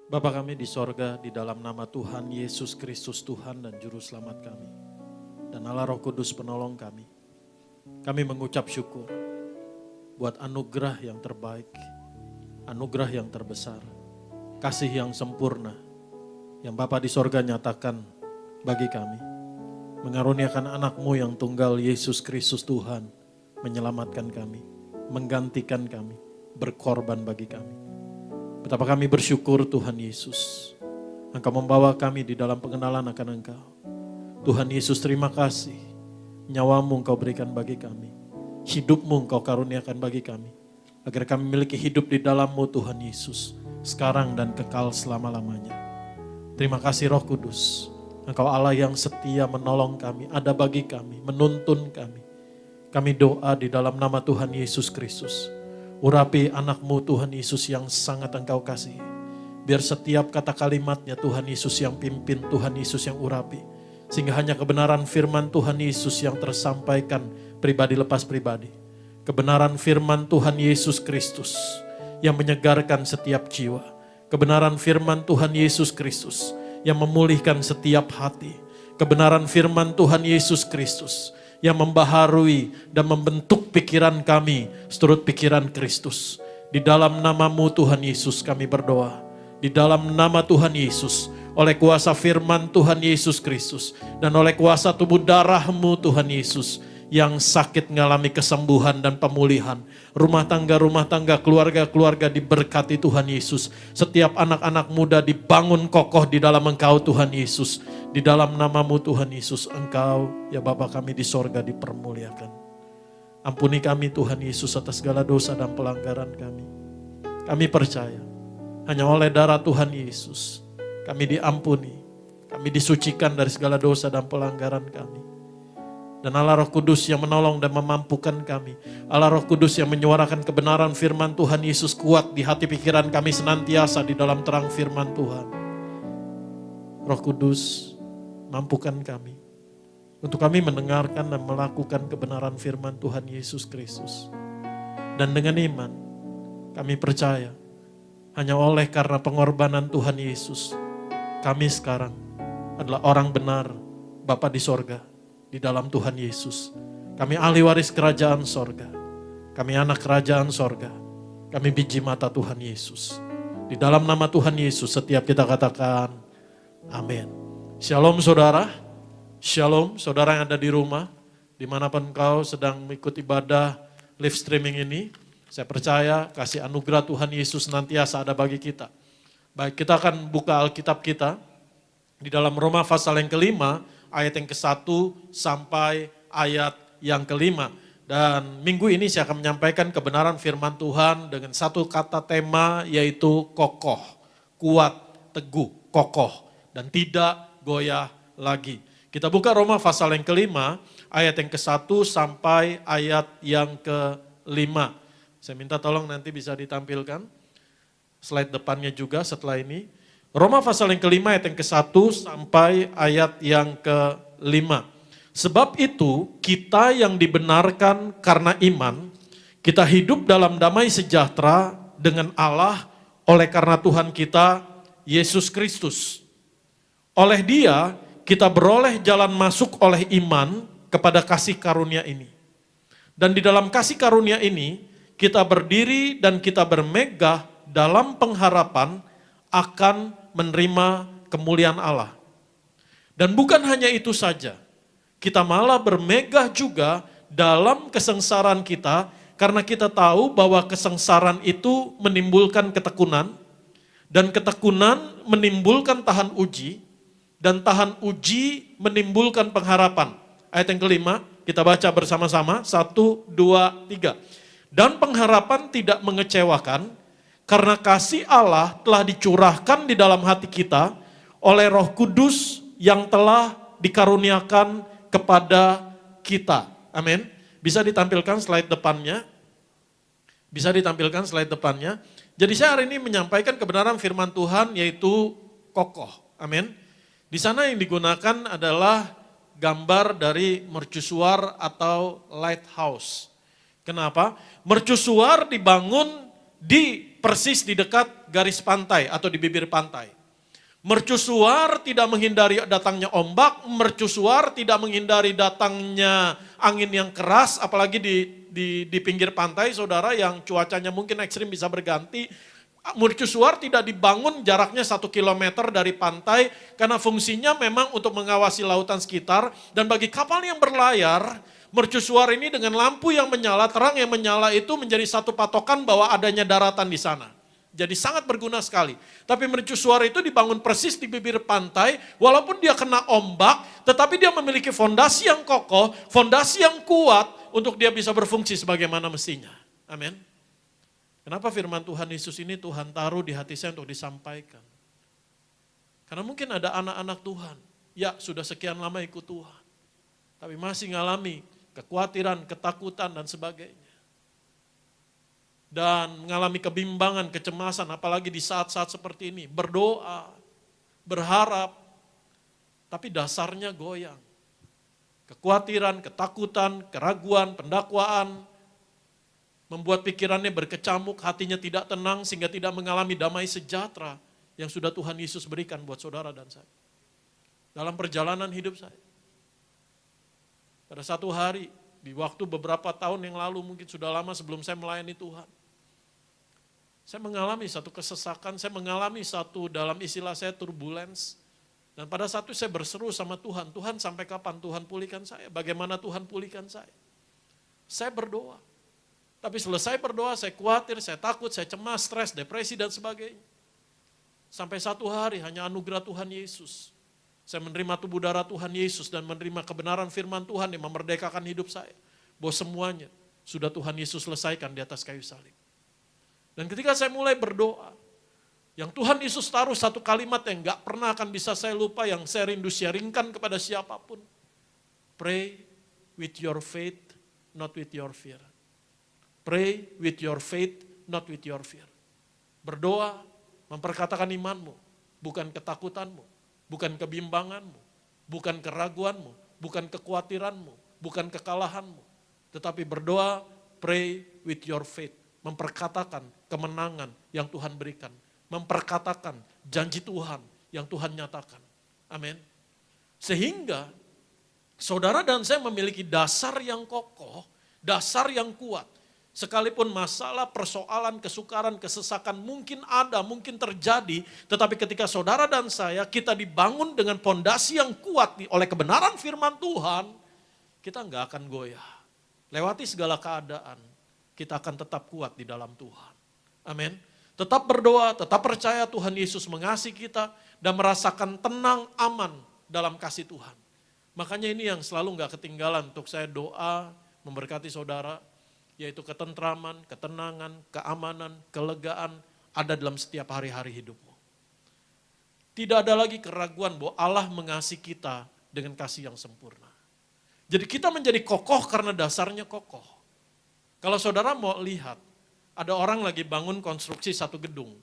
Bapa kami di sorga, di dalam nama Tuhan Yesus Kristus Tuhan dan Juru Selamat kami. Dan Allah Roh Kudus penolong kami. Kami mengucap syukur buat anugerah yang terbaik, anugerah yang terbesar, kasih yang sempurna yang Bapa di sorga nyatakan bagi kami. Mengaruniakan anak-Mu yang tunggal Yesus Kristus Tuhan menyelamatkan kami, menggantikan kami, berkorban bagi kami. Betapa kami bersyukur Tuhan Yesus. Engkau membawa kami di dalam pengenalan akan Engkau. Tuhan Yesus terima kasih. Nyawa-Mu Engkau berikan bagi kami. Hidup-Mu Engkau karuniakan bagi kami. Agar kami memiliki hidup di dalam-Mu Tuhan Yesus. Sekarang dan kekal selama-lamanya. Terima kasih Roh Kudus. Engkau Allah yang setia menolong kami. Ada bagi kami, menuntun kami. Kami doa di dalam nama Tuhan Yesus Kristus. Urapi anak-Mu Tuhan Yesus yang sangat Engkau kasihi. Biar setiap kata kalimatnya Tuhan Yesus yang pimpin, Tuhan Yesus yang urapi. Sehingga hanya kebenaran firman Tuhan Yesus yang tersampaikan pribadi lepas pribadi. Kebenaran firman Tuhan Yesus Kristus yang menyegarkan setiap jiwa. Kebenaran firman Tuhan Yesus Kristus yang memulihkan setiap hati. Kebenaran firman Tuhan Yesus Kristus yang membaharui dan membentuk pikiran kami seturut pikiran Kristus. Di dalam nama-Mu Tuhan Yesus kami berdoa. Di dalam nama Tuhan Yesus, oleh kuasa firman Tuhan Yesus Kristus, dan oleh kuasa tubuh darah-Mu Tuhan Yesus, yang sakit mengalami kesembuhan dan pemulihan. Rumah tangga, keluarga-keluarga diberkati Tuhan Yesus. Setiap anak-anak muda dibangun kokoh di dalam Engkau Tuhan Yesus. Di dalam nama-Mu Tuhan Yesus, Engkau ya Bapa kami di sorga dipermuliakan. Ampuni kami Tuhan Yesus atas segala dosa dan pelanggaran kami. Kami percaya hanya oleh darah Tuhan Yesus kami diampuni. Kami disucikan dari segala dosa dan pelanggaran kami. Dan Allah Roh Kudus yang menolong dan memampukan kami. Allah Roh Kudus yang menyuarakan kebenaran firman Tuhan Yesus kuat di hati pikiran kami senantiasa di dalam terang firman Tuhan. Roh Kudus, mampukan kami untuk kami mendengarkan dan melakukan kebenaran firman Tuhan Yesus Kristus. Dan dengan iman, kami percaya hanya oleh karena pengorbanan Tuhan Yesus, kami sekarang adalah orang benar Bapa di sorga. Di dalam Tuhan Yesus. Kami ahli waris kerajaan sorga. Kami anak kerajaan sorga. Kami biji mata Tuhan Yesus. Di dalam nama Tuhan Yesus setiap kita katakan amin. Shalom saudara. Shalom saudara yang ada di rumah. Dimanapun engkau sedang mengikuti ibadah live streaming ini. Saya percaya kasih anugerah Tuhan Yesus nantiasa ada bagi kita. Baik, kita akan buka Alkitab kita. Di dalam Roma pasal yang kelima. Ayat yang ke-1 sampai ayat yang ke-5. Dan minggu ini saya akan menyampaikan kebenaran firman Tuhan dengan satu kata tema yaitu kokoh, kuat, teguh, kokoh, dan tidak goyah lagi. Kita buka Roma pasal yang ke-5, ayat yang ke-1 sampai ayat yang ke-5. Saya minta tolong nanti bisa ditampilkan slide depannya juga setelah ini. Roma pasal yang ke-5 ayat yang ke-1 sampai ayat yang ke-5. Sebab itu kita yang dibenarkan karena iman, kita hidup dalam damai sejahtera dengan Allah oleh karena Tuhan kita, Yesus Kristus. Oleh Dia kita beroleh jalan masuk oleh iman kepada kasih karunia ini. Dan di dalam kasih karunia ini kita berdiri dan kita bermegah dalam pengharapan akan menerima kemuliaan Allah. Dan bukan hanya itu saja, kita malah bermegah juga dalam kesengsaraan kita, karena kita tahu bahwa kesengsaraan itu menimbulkan ketekunan, dan ketekunan menimbulkan tahan uji, dan tahan uji menimbulkan pengharapan. Ayat yang ke-5, kita baca bersama-sama, 1, 2, 3. Dan pengharapan tidak mengecewakan, karena kasih Allah telah dicurahkan di dalam hati kita oleh Roh Kudus yang telah dikaruniakan kepada kita. Amin. Bisa ditampilkan slide depannya. Bisa ditampilkan slide depannya. Jadi saya hari ini menyampaikan kebenaran firman Tuhan yaitu kokoh. Amin. Di sana yang digunakan adalah gambar dari mercusuar atau lighthouse. Kenapa? Mercusuar dibangun di persis di dekat garis pantai atau di bibir pantai. Mercusuar tidak menghindari datangnya ombak, mercusuar tidak menghindari datangnya angin yang keras, apalagi di pinggir pantai, saudara, yang cuacanya mungkin ekstrim bisa berganti. Mercusuar tidak dibangun jaraknya 1 kilometer dari pantai, karena fungsinya memang untuk mengawasi lautan sekitar, dan bagi kapal yang berlayar, mercusuar ini dengan lampu yang menyala, terang yang menyala itu menjadi satu patokan bahwa adanya daratan di sana. Jadi sangat berguna sekali. Tapi mercusuar itu dibangun persis di bibir pantai, walaupun dia kena ombak, tetapi dia memiliki fondasi yang kokoh, fondasi yang kuat untuk dia bisa berfungsi sebagaimana mestinya. Amin. Kenapa firman Tuhan Yesus ini Tuhan taruh di hati saya untuk disampaikan? Karena mungkin ada anak-anak Tuhan, ya sudah sekian lama ikut Tuhan, tapi masih mengalami kekhawatiran, ketakutan dan sebagainya. Dan mengalami kebimbangan, kecemasan, apalagi di saat-saat seperti ini. Berdoa, berharap, tapi dasarnya goyang. Kekhawatiran, ketakutan, keraguan, pendakwaan, membuat pikirannya berkecamuk, hatinya tidak tenang sehingga tidak mengalami damai sejahtera yang sudah Tuhan Yesus berikan buat saudara dan saya. Dalam perjalanan hidup saya. Pada satu hari, di waktu beberapa tahun yang lalu, mungkin sudah lama sebelum saya melayani Tuhan. Saya mengalami satu kesesakan, saya mengalami satu dalam istilah saya turbulence. Dan pada saat itu saya berseru sama Tuhan, Tuhan sampai kapan Tuhan pulihkan saya? Bagaimana Tuhan pulihkan saya? Saya berdoa. Tapi selesai berdoa, saya khawatir, saya takut, saya cemas, stres, depresi, dan sebagainya. Sampai satu hari hanya anugerah Tuhan Yesus. Saya menerima tubuh darah Tuhan Yesus dan menerima kebenaran firman Tuhan yang memerdekakan hidup saya. Bahwa semuanya sudah Tuhan Yesus selesaikan di atas kayu salib. Dan ketika saya mulai berdoa, yang Tuhan Yesus taruh satu kalimat yang gak pernah akan bisa saya lupa, yang saya rindu sharingkan kepada siapapun. Pray with your faith, not with your fear. Pray with your faith, not with your fear. Berdoa, memperkatakan imanmu, bukan ketakutanmu, bukan kebimbanganmu, bukan keraguanmu, bukan kekhawatiranmu, bukan kekalahanmu. Tetapi berdoa, pray with your faith. Memperkatakan kemenangan yang Tuhan berikan. Memperkatakan janji Tuhan yang Tuhan nyatakan. Amin. Sehingga saudara dan saya memiliki dasar yang kokoh, dasar yang kuat. Sekalipun masalah, persoalan, kesukaran, kesesakan mungkin ada, mungkin terjadi. Tetapi ketika saudara dan saya, kita dibangun dengan pondasi yang kuat oleh kebenaran firman Tuhan, kita enggak akan goyah. Lewati segala keadaan, kita akan tetap kuat di dalam Tuhan. Amin. Tetap berdoa, tetap percaya Tuhan Yesus mengasihi kita dan merasakan tenang, aman dalam kasih Tuhan. Makanya ini yang selalu enggak ketinggalan untuk saya doa, memberkati saudara, yaitu ketentraman, ketenangan, keamanan, kelegaan ada dalam setiap hari-hari hidupmu. Tidak ada lagi keraguan bahwa Allah mengasihi kita dengan kasih yang sempurna. Jadi kita menjadi kokoh karena dasarnya kokoh. Kalau saudara mau lihat, ada orang lagi bangun konstruksi satu gedung.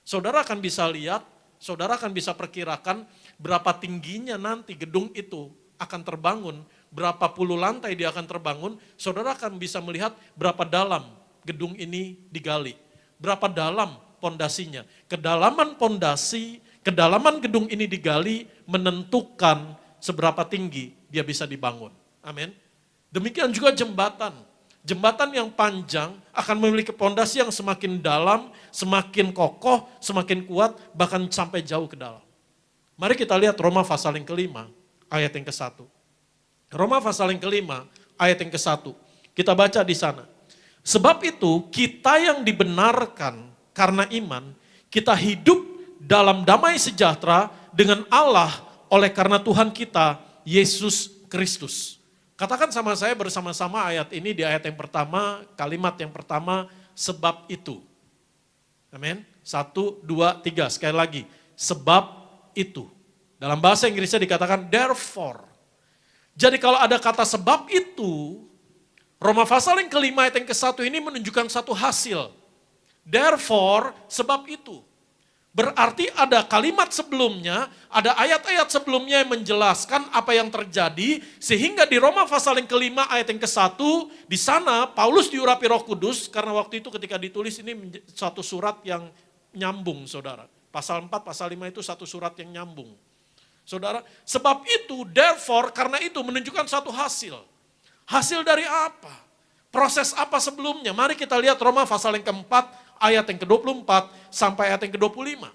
Saudara akan bisa lihat, saudara akan bisa perkirakan berapa tingginya nanti gedung itu akan terbangun, berapa puluh lantai dia akan terbangun, saudara akan bisa melihat berapa dalam gedung ini digali, berapa dalam pondasinya. Kedalaman pondasi, kedalaman gedung ini digali menentukan seberapa tinggi dia bisa dibangun. Amin. Demikian juga jembatan. Jembatan yang panjang akan memiliki pondasi yang semakin dalam, semakin kokoh, semakin kuat, bahkan sampai jauh ke dalam. Mari kita lihat Roma pasal yang ke-5, ayat yang ke-1. Roma pasal yang ke-5, ayat yang ke-1. Kita baca di sana. Sebab itu kita yang dibenarkan karena iman, kita hidup dalam damai sejahtera dengan Allah oleh karena Tuhan kita, Yesus Kristus. Katakan sama saya bersama-sama ayat ini di ayat yang pertama, kalimat yang pertama, sebab itu. Amin. 1, 2, 3, sekali lagi. Sebab itu. Dalam bahasa Inggrisnya dikatakan therefore. Jadi kalau ada kata sebab itu, Roma pasal yang ke-5 ayat yang ke-1 ini menunjukkan satu hasil. Therefore, sebab itu. Berarti ada kalimat sebelumnya, ada ayat-ayat sebelumnya yang menjelaskan apa yang terjadi, sehingga di Roma pasal yang kelima ayat yang ke-1, di sana Paulus diurapi Roh Kudus, karena waktu itu ketika ditulis ini satu surat yang nyambung, saudara. Pasal 4, pasal 5 itu satu surat yang nyambung. Saudara, sebab itu, therefore, karena itu menunjukkan satu hasil. Hasil dari apa? Proses apa sebelumnya? Mari kita lihat Roma pasal yang keempat, ayat yang ke-24 sampai ayat yang ke-25.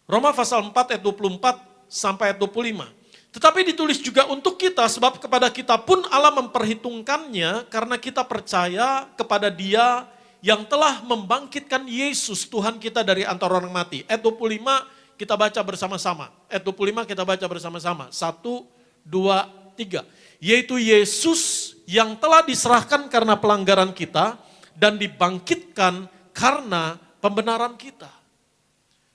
Roma pasal 4 ayat 24 sampai ayat 25. Tetapi ditulis juga untuk kita, sebab kepada kita pun Allah memperhitungkannya karena kita percaya kepada Dia yang telah membangkitkan Yesus Tuhan kita dari antara orang mati. Ayat 25 kita baca bersama-sama. Ayat 25 kita baca bersama-sama. 1, 2, 3. Yaitu Yesus yang telah diserahkan karena pelanggaran kita dan dibangkitkan karena pembenaran kita.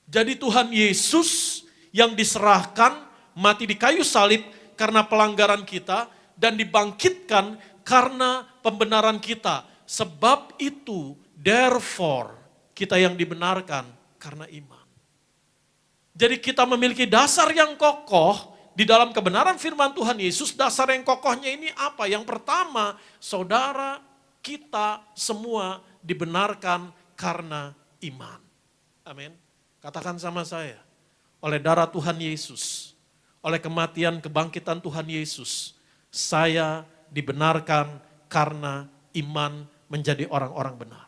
Jadi Tuhan Yesus yang diserahkan mati di kayu salib karena pelanggaran kita dan dibangkitkan karena pembenaran kita. Sebab itu, therefore, kita yang dibenarkan karena iman. Jadi kita memiliki dasar yang kokoh di dalam kebenaran firman Tuhan Yesus. Dasar yang kokohnya ini apa? Yang pertama, saudara, kita semua dibenarkan karena iman. Amin. Katakan sama saya, oleh darah Tuhan Yesus, oleh kematian kebangkitan Tuhan Yesus, saya dibenarkan karena iman menjadi orang-orang benar.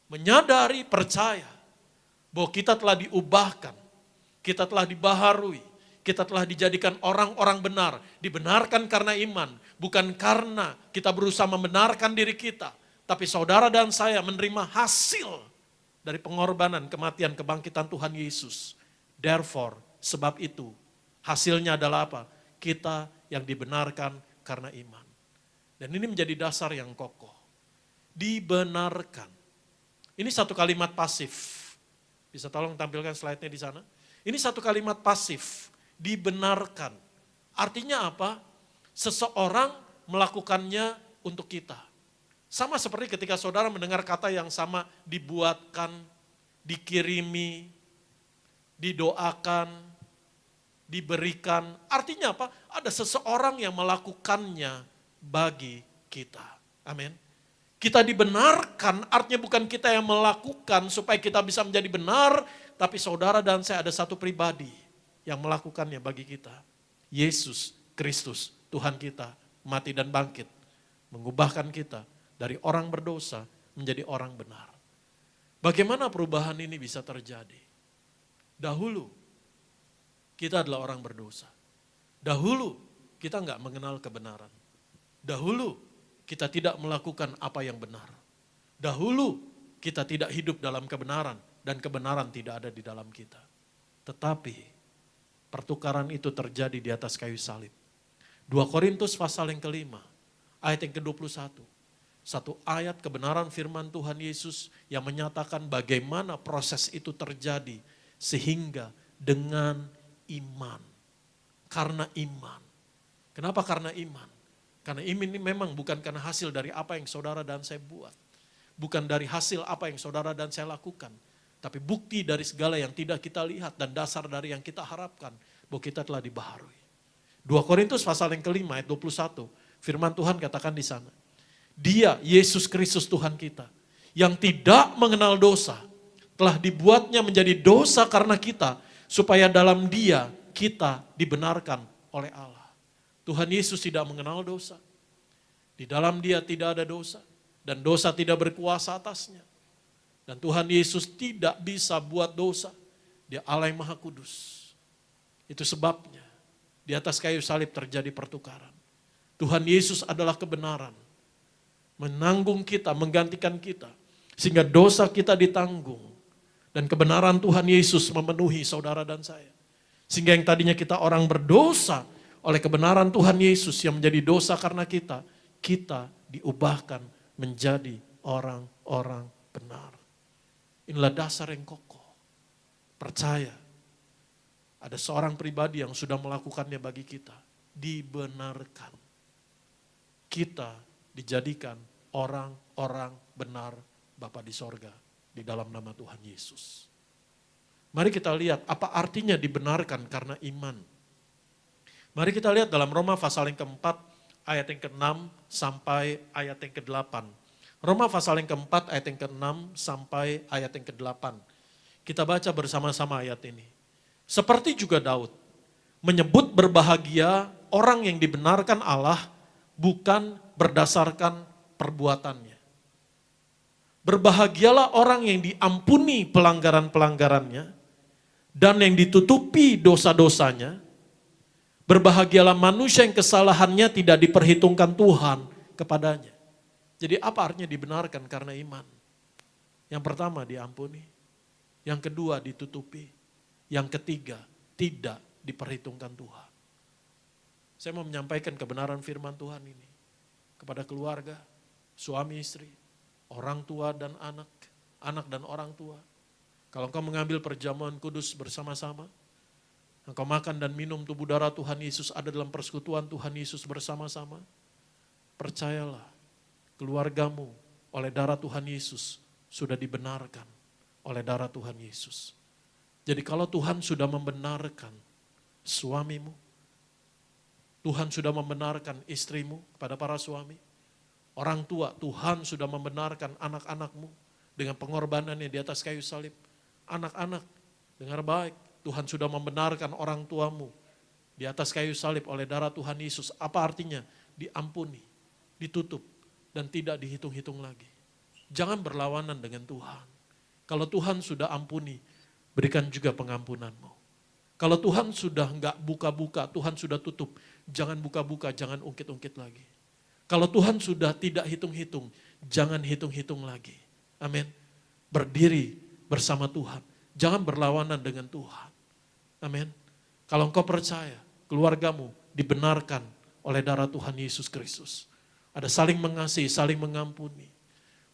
Menyadari, percaya bahwa kita telah diubahkan, kita telah dibaharui, kita telah dijadikan orang-orang benar, dibenarkan karena iman, bukan karena kita berusaha membenarkan diri kita, tapi saudara dan saya menerima hasil dari pengorbanan, kematian, kebangkitan Tuhan Yesus. Therefore, sebab itu, hasilnya adalah apa? Kita yang dibenarkan karena iman. Dan ini menjadi dasar yang kokoh. Dibenarkan. Ini satu kalimat pasif. Bisa tolong tampilkan slide-nya di sana? Ini satu kalimat pasif. Dibenarkan. Artinya apa? Seseorang melakukannya untuk kita. Sama seperti ketika saudara mendengar kata yang sama, dibuatkan, dikirimi, didoakan, diberikan. Artinya apa? Ada seseorang yang melakukannya bagi kita. Amin. Kita dibenarkan, artinya bukan kita yang melakukan supaya kita bisa menjadi benar, tapi saudara dan saya ada satu pribadi yang melakukannya bagi kita. Yesus Kristus, Tuhan kita, mati dan bangkit, mengubahkan kita dari orang berdosa menjadi orang benar. Bagaimana perubahan ini bisa terjadi? Dahulu, kita adalah orang berdosa. Dahulu, kita nggak mengenal kebenaran. Dahulu, kita tidak melakukan apa yang benar. Dahulu, kita tidak hidup dalam kebenaran, dan kebenaran tidak ada di dalam kita. Tetapi, pertukaran itu terjadi di atas kayu salib. 2 Korintus pasal yang kelima, ayat yang ke-21. Satu ayat kebenaran firman Tuhan Yesus yang menyatakan bagaimana proses itu terjadi. Sehingga dengan iman. Karena iman. Kenapa karena iman? Karena iman ini memang bukan karena hasil dari apa yang saudara dan saya buat. Bukan dari hasil apa yang saudara dan saya lakukan. Tapi bukti dari segala yang tidak kita lihat dan dasar dari yang kita harapkan bahwa kita telah dibaharui. 2 Korintus pasal yang kelima ayat 21, firman Tuhan katakan di sana. Dia, Yesus Kristus Tuhan kita, yang tidak mengenal dosa, telah dibuatnya menjadi dosa karena kita, supaya dalam Dia kita dibenarkan oleh Allah. Tuhan Yesus tidak mengenal dosa. Di dalam Dia tidak ada dosa, dan dosa tidak berkuasa atasnya. Dan Tuhan Yesus tidak bisa buat dosa. Dia Allah yang Maha Kudus. Itu sebabnya di atas kayu salib terjadi pertukaran. Tuhan Yesus adalah kebenaran. Menanggung kita, menggantikan kita. Sehingga dosa kita ditanggung. Dan kebenaran Tuhan Yesus memenuhi saudara dan saya. Sehingga yang tadinya kita orang berdosa, oleh kebenaran Tuhan Yesus yang menjadi dosa karena kita diubahkan menjadi orang-orang benar. Inilah dasar yang kokoh. Percaya. Ada seorang pribadi yang sudah melakukannya bagi kita. Dibenarkan. Kita dijadikan orang-orang benar Bapa di sorga di dalam nama Tuhan Yesus. Mari kita lihat apa artinya dibenarkan karena iman. Mari kita lihat dalam Roma pasal yang keempat, ayat yang ke-6 sampai ayat yang ke-8. Roma pasal yang keempat, ayat yang ke-6 sampai ayat yang ke-8. Kita baca bersama-sama ayat ini. Seperti juga Daud, menyebut berbahagia orang yang dibenarkan Allah bukan berdasarkan perbuatannya. Berbahagialah orang yang diampuni pelanggaran-pelanggarannya dan yang ditutupi dosa-dosanya. Berbahagialah manusia yang kesalahannya tidak diperhitungkan Tuhan kepadanya. Jadi apa artinya dibenarkan karena iman? Yang pertama diampuni, yang kedua ditutupi, yang ketiga tidak diperhitungkan Tuhan. Saya mau menyampaikan kebenaran firman Tuhan ini kepada keluarga, suami istri, orang tua dan anak, anak dan orang tua. Kalau engkau mengambil perjamuan kudus bersama-sama, engkau makan dan minum tubuh darah Tuhan Yesus, ada dalam persekutuan Tuhan Yesus bersama-sama, percayalah keluargamu oleh darah Tuhan Yesus sudah dibenarkan oleh darah Tuhan Yesus. Jadi kalau Tuhan sudah membenarkan suamimu, Tuhan sudah membenarkan istrimu kepada para suami, orang tua, Tuhan sudah membenarkan anak-anakmu dengan pengorbanannya di atas kayu salib. Anak-anak, dengar baik, Tuhan sudah membenarkan orang tuamu di atas kayu salib oleh darah Tuhan Yesus. Apa artinya? Diampuni, ditutup, dan tidak dihitung-hitung lagi. Jangan berlawanan dengan Tuhan. Kalau Tuhan sudah ampuni, berikan juga pengampunanmu. Kalau Tuhan sudah enggak buka-buka, Tuhan sudah tutup, jangan buka-buka, jangan ungkit-ungkit lagi. Kalau Tuhan sudah tidak hitung-hitung, jangan hitung-hitung lagi. Amin. Berdiri bersama Tuhan, jangan berlawanan dengan Tuhan. Amin. Kalau engkau percaya, keluargamu dibenarkan oleh darah Tuhan Yesus Kristus. Ada saling mengasihi, saling mengampuni.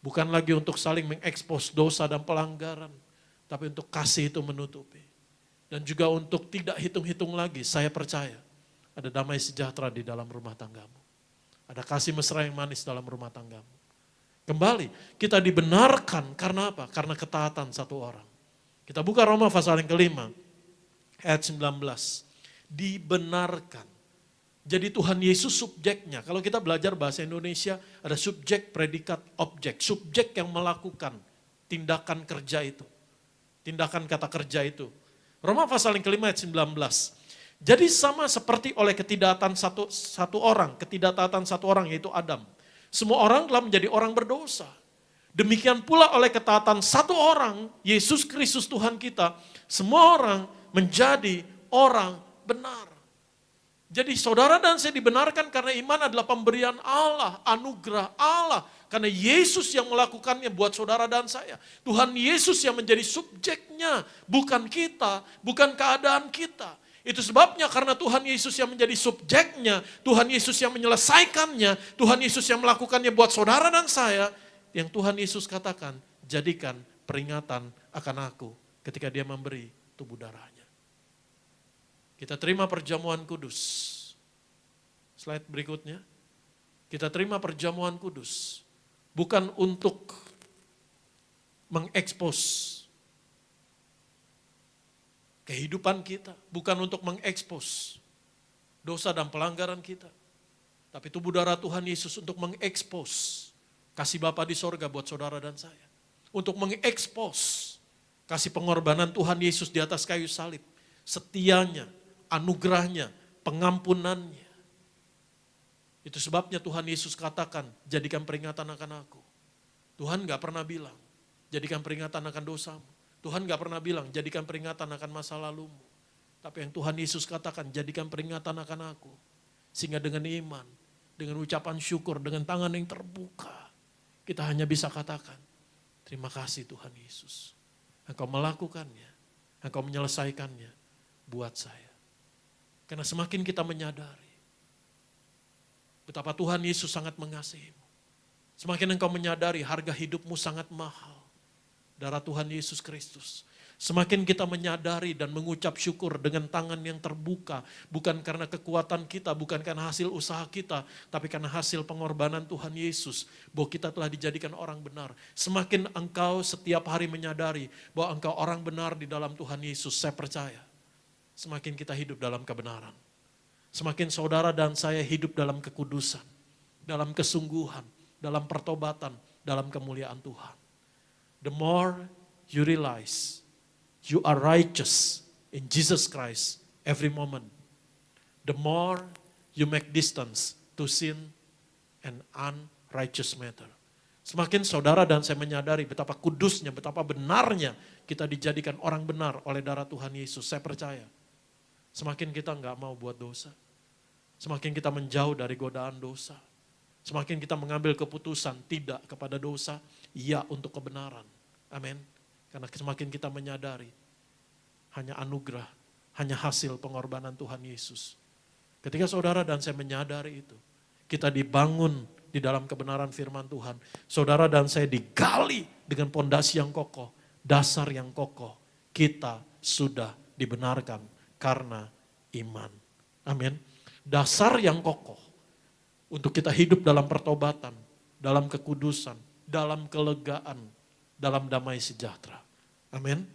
Bukan lagi untuk saling mengekspos dosa dan pelanggaran, tapi untuk kasih itu menutupi. Dan juga untuk tidak hitung-hitung lagi, saya percaya ada damai sejahtera di dalam rumah tanggamu. Ada kasih mesra yang manis dalam rumah tanggamu. Kembali, kita dibenarkan karena apa? Karena ketaatan satu orang. Kita buka Roma pasal yang kelima, ayat 19. Dibenarkan. Jadi Tuhan Yesus subjeknya. Kalau kita belajar bahasa Indonesia, ada subjek, predikat, objek. Subjek yang melakukan tindakan kerja itu. Tindakan kata kerja itu. Roma pasal yang kelima ayat 19. Jadi sama seperti oleh ketidaktatan satu orang yaitu Adam. Semua orang telah menjadi orang berdosa. Demikian pula oleh ketaatan satu orang, Yesus Kristus Tuhan kita, semua orang menjadi orang benar. Jadi saudara dan saya dibenarkan karena iman adalah pemberian Allah, anugerah Allah. Karena Yesus yang melakukannya buat saudara dan saya. Tuhan Yesus yang menjadi subjeknya, bukan kita, bukan keadaan kita. Itu sebabnya karena Tuhan Yesus yang menjadi subjeknya, Tuhan Yesus yang menyelesaikannya, Tuhan Yesus yang melakukannya buat saudara dan saya, yang Tuhan Yesus katakan, jadikan peringatan akan aku ketika dia memberi tubuh darahnya. Kita terima perjamuan kudus. Slide berikutnya. Kita terima perjamuan kudus. Bukan untuk mengekspos kehidupan kita. Bukan untuk mengekspos dosa dan pelanggaran kita. Tapi tubuh darah Tuhan Yesus untuk mengekspos kasih Bapa di sorga buat saudara dan saya. Untuk mengekspos kasih pengorbanan Tuhan Yesus di atas kayu salib. Setianya, anugerahnya, pengampunannya. Itu sebabnya Tuhan Yesus katakan, jadikan peringatan akan aku. Tuhan gak pernah bilang, jadikan peringatan akan dosamu. Tuhan gak pernah bilang, jadikan peringatan akan masa lalumu. Tapi yang Tuhan Yesus katakan, jadikan peringatan akan aku. Sehingga dengan iman, dengan ucapan syukur, dengan tangan yang terbuka, kita hanya bisa katakan, terima kasih Tuhan Yesus. Engkau melakukannya, Engkau menyelesaikannya buat saya. Karena semakin kita menyadari betapa Tuhan Yesus sangat mengasihimu. Semakin engkau menyadari harga hidupmu sangat mahal. Darah Tuhan Yesus Kristus. Semakin kita menyadari dan mengucap syukur dengan tangan yang terbuka. Bukan karena kekuatan kita, bukan karena hasil usaha kita. Tapi karena hasil pengorbanan Tuhan Yesus. Bahwa kita telah dijadikan orang benar. Semakin engkau setiap hari menyadari bahwa engkau orang benar di dalam Tuhan Yesus. Saya percaya. Semakin kita hidup dalam kebenaran. Semakin saudara dan saya hidup dalam kekudusan. Dalam kesungguhan. Dalam pertobatan. Dalam kemuliaan Tuhan. The more you realize you are righteous in Jesus Christ every moment, the more you make distance to sin and unrighteous matter. Semakin saudara dan saya menyadari betapa kudusnya, betapa benarnya kita dijadikan orang benar oleh darah Tuhan Yesus. Saya percaya, semakin kita nggak mau buat dosa. Semakin kita menjauh dari godaan dosa. Semakin kita mengambil keputusan tidak kepada dosa, iya untuk kebenaran. Amin. Karena semakin kita menyadari, hanya anugerah, hanya hasil pengorbanan Tuhan Yesus. Ketika saudara dan saya menyadari itu, kita dibangun di dalam kebenaran firman Tuhan. Saudara dan saya digali dengan pondasi yang kokoh, dasar yang kokoh. Kita sudah dibenarkan karena iman. Amin. Dasar yang kokoh untuk kita hidup dalam pertobatan, dalam kekudusan, dalam kelegaan, dalam damai sejahtera. Amin.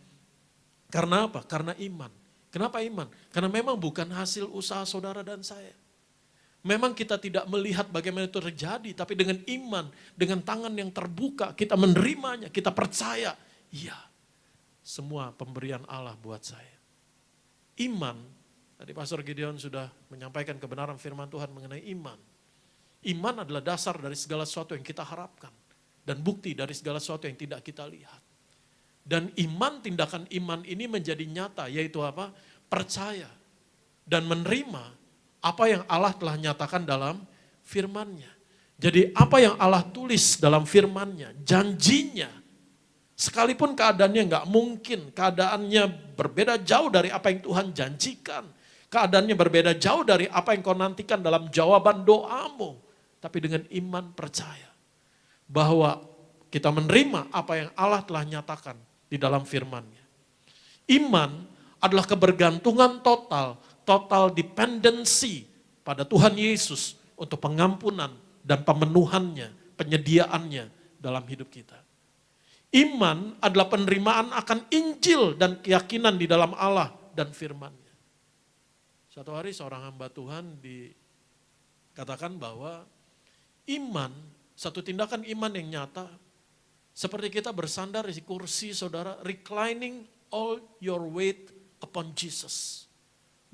Karena apa? Karena iman. Kenapa iman? Karena memang bukan hasil usaha saudara dan saya. Memang kita tidak melihat bagaimana itu terjadi, tapi dengan iman, dengan tangan yang terbuka, kita menerimanya, kita percaya. Iya, semua pemberian Allah buat saya. Iman, tadi Pastor Gideon sudah menyampaikan kebenaran firman Tuhan mengenai iman. Iman adalah dasar dari segala sesuatu yang kita harapkan. Dan bukti dari segala sesuatu yang tidak kita lihat. Dan iman, tindakan iman ini menjadi nyata, yaitu apa? Percaya dan menerima apa yang Allah telah nyatakan dalam firman-Nya. Jadi apa yang Allah tulis dalam firman-Nya, janjinya, sekalipun keadaannya nggak mungkin, keadaannya berbeda jauh dari apa yang Tuhan janjikan, keadaannya berbeda jauh dari apa yang kau nantikan dalam jawaban doamu, tapi dengan iman percaya bahwa kita menerima apa yang Allah telah nyatakan di dalam firman-Nya. Iman adalah kebergantungan total dependency pada Tuhan Yesus untuk pengampunan dan pemenuhannya, penyediaannya dalam hidup kita. Iman adalah penerimaan akan Injil dan keyakinan di dalam Allah dan firman-Nya. Suatu hari seorang hamba Tuhan dikatakan bahwa iman, satu tindakan iman yang nyata, seperti kita bersandar di kursi saudara, reclining all your weight upon Jesus.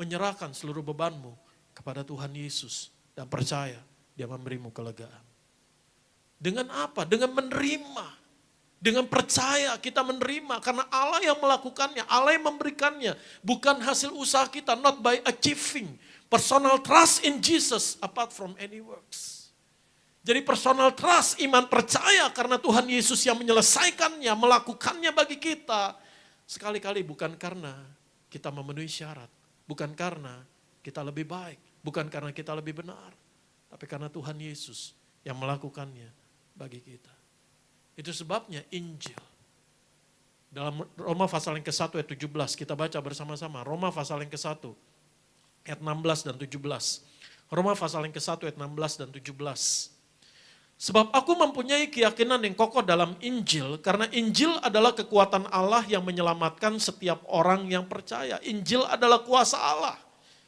Menyerahkan seluruh bebanmu kepada Tuhan Yesus dan percaya Dia memberimu kelegaan. Dengan apa? Dengan menerima. Dengan percaya kita menerima karena Allah yang melakukannya, Allah yang memberikannya. Bukan hasil usaha kita, not by achieving personal trust in Jesus apart from any works. Jadi personal trust, iman percaya karena Tuhan Yesus yang menyelesaikannya, melakukannya bagi kita. Sekali-kali bukan karena kita memenuhi syarat, bukan karena kita lebih baik, bukan karena kita lebih benar. Tapi karena Tuhan Yesus yang melakukannya bagi kita. Itu sebabnya Injil. Dalam Roma pasal yang ke-1 ayat 17, kita baca bersama-sama. Roma pasal yang ke-1 ayat 16 dan 17. Roma pasal yang ke-1 ayat 16 dan 17. Sebab aku mempunyai keyakinan yang kokoh dalam Injil, karena Injil adalah kekuatan Allah yang menyelamatkan setiap orang yang percaya. Injil adalah kuasa Allah,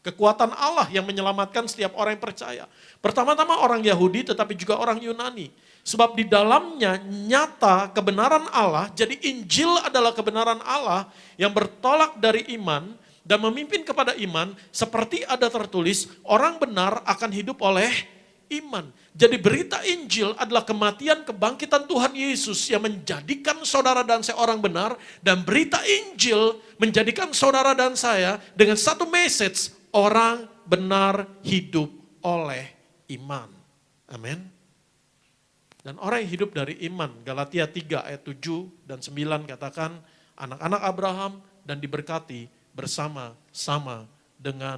kekuatan Allah yang menyelamatkan setiap orang yang percaya. Pertama-tama orang Yahudi tetapi juga orang Yunani. Sebab di dalamnya nyata kebenaran Allah, jadi Injil adalah kebenaran Allah yang bertolak dari iman dan memimpin kepada iman, seperti ada tertulis, orang benar akan hidup oleh iman. Jadi berita Injil adalah kematian kebangkitan Tuhan Yesus yang menjadikan saudara dan saya orang benar. Dan berita Injil menjadikan saudara dan saya dengan satu message, orang benar hidup oleh iman. Amin. Dan orang yang hidup dari iman, Galatia 3 ayat 7 dan 9 katakan, anak-anak Abraham dan diberkati bersama-sama dengan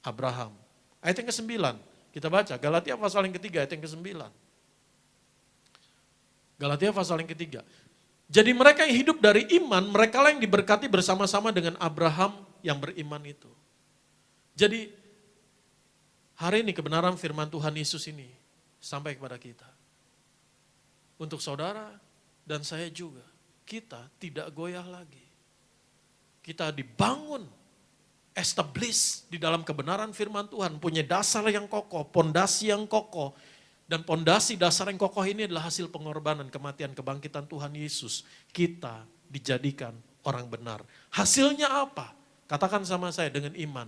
Abraham. Ayat yang ke-9. Kita baca, Galatia pasal yang ketiga ayat yang ke-9. Galatia pasal yang ketiga. Jadi mereka yang hidup dari iman, mereka lah yang diberkati bersama-sama dengan Abraham yang beriman itu. Jadi hari ini kebenaran firman Tuhan Yesus ini sampai kepada kita. Untuk saudara dan saya juga, kita tidak goyah lagi. Kita dibangun, establish di dalam kebenaran firman Tuhan, punya dasar yang kokoh, pondasi yang kokoh. Dan pondasi dasar yang kokoh ini adalah hasil pengorbanan, kematian, kebangkitan Tuhan Yesus. Kita dijadikan orang benar. Hasilnya apa? Katakan sama saya dengan iman.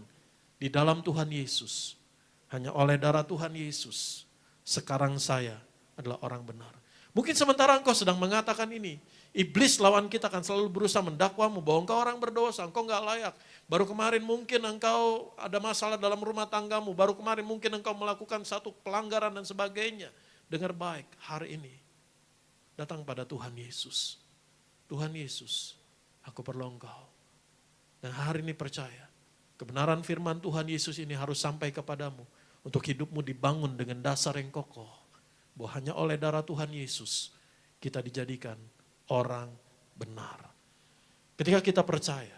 Di dalam Tuhan Yesus. Hanya oleh darah Tuhan Yesus. Sekarang saya adalah orang benar. Mungkin sementara engkau sedang mengatakan ini. Iblis lawan kita akan selalu berusaha mendakwamu bahwa engkau orang berdosa, engkau enggak layak. Baru kemarin mungkin engkau ada masalah dalam rumah tanggamu, baru kemarin mungkin engkau melakukan satu pelanggaran dan sebagainya. Dengar baik, hari ini datang pada Tuhan Yesus. Tuhan Yesus, aku perlu engkau. Dan hari ini percaya, kebenaran firman Tuhan Yesus ini harus sampai kepadamu. Untuk hidupmu dibangun dengan dasar yang kokoh. Bahwa hanya oleh darah Tuhan Yesus, kita dijadikan orang benar. Ketika kita percaya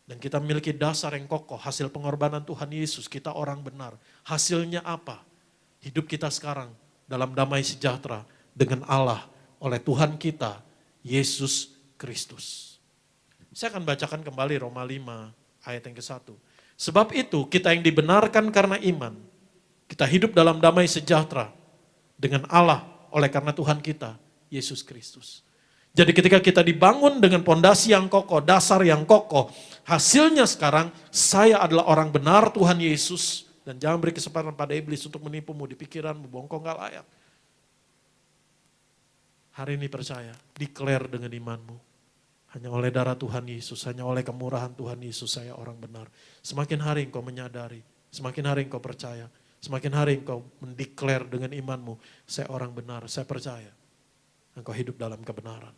dan kita memiliki dasar yang kokoh, hasil pengorbanan Tuhan Yesus, kita orang benar. Hasilnya apa? Hidup kita sekarang dalam damai sejahtera dengan Allah oleh Tuhan kita, Yesus Kristus. Saya akan bacakan kembali Roma 5 ayat yang ke-1. Sebab itu kita yang dibenarkan karena iman, kita hidup dalam damai sejahtera dengan Allah oleh karena Tuhan kita, Yesus Kristus. Jadi ketika kita dibangun dengan pondasi yang kokoh, dasar yang kokoh, hasilnya sekarang saya adalah orang benar Tuhan Yesus. Dan jangan beri kesempatan pada iblis untuk menipumu di pikiranmu, bahwa engkau gak layak. Hari ini percaya, declare dengan imanmu. Hanya oleh darah Tuhan Yesus, hanya oleh kemurahan Tuhan Yesus saya orang benar. Semakin hari engkau menyadari, semakin hari engkau percaya, semakin hari engkau mendeklar dengan imanmu, saya orang benar, saya percaya. Engkau hidup dalam kebenaran.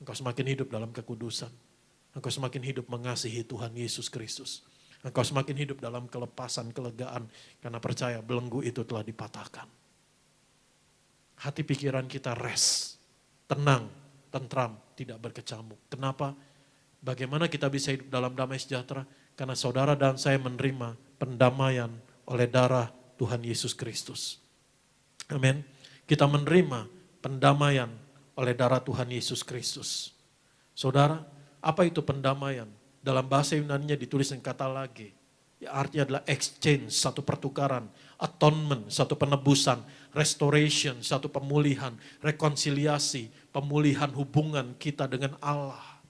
Engkau semakin hidup dalam kekudusan. Engkau semakin hidup mengasihi Tuhan Yesus Kristus. Engkau semakin hidup dalam kelepasan, kelegaan. Karena percaya belenggu itu telah dipatahkan. Hati pikiran kita rest, tenang, tentram, tidak berkecamuk. Kenapa? Bagaimana kita bisa hidup dalam damai sejahtera? Karena saudara dan saya menerima pendamaian oleh darah Tuhan Yesus Kristus. Amin. Kita menerima pendamaian oleh darah Tuhan Yesus Kristus. Saudara, apa itu pendamaian? Dalam bahasa Yunani-nya ditulis dengan kata lage. Ya, artinya adalah exchange, satu pertukaran. Atonement, satu penebusan. Restoration, satu pemulihan. Rekonsiliasi, pemulihan hubungan kita dengan Allah.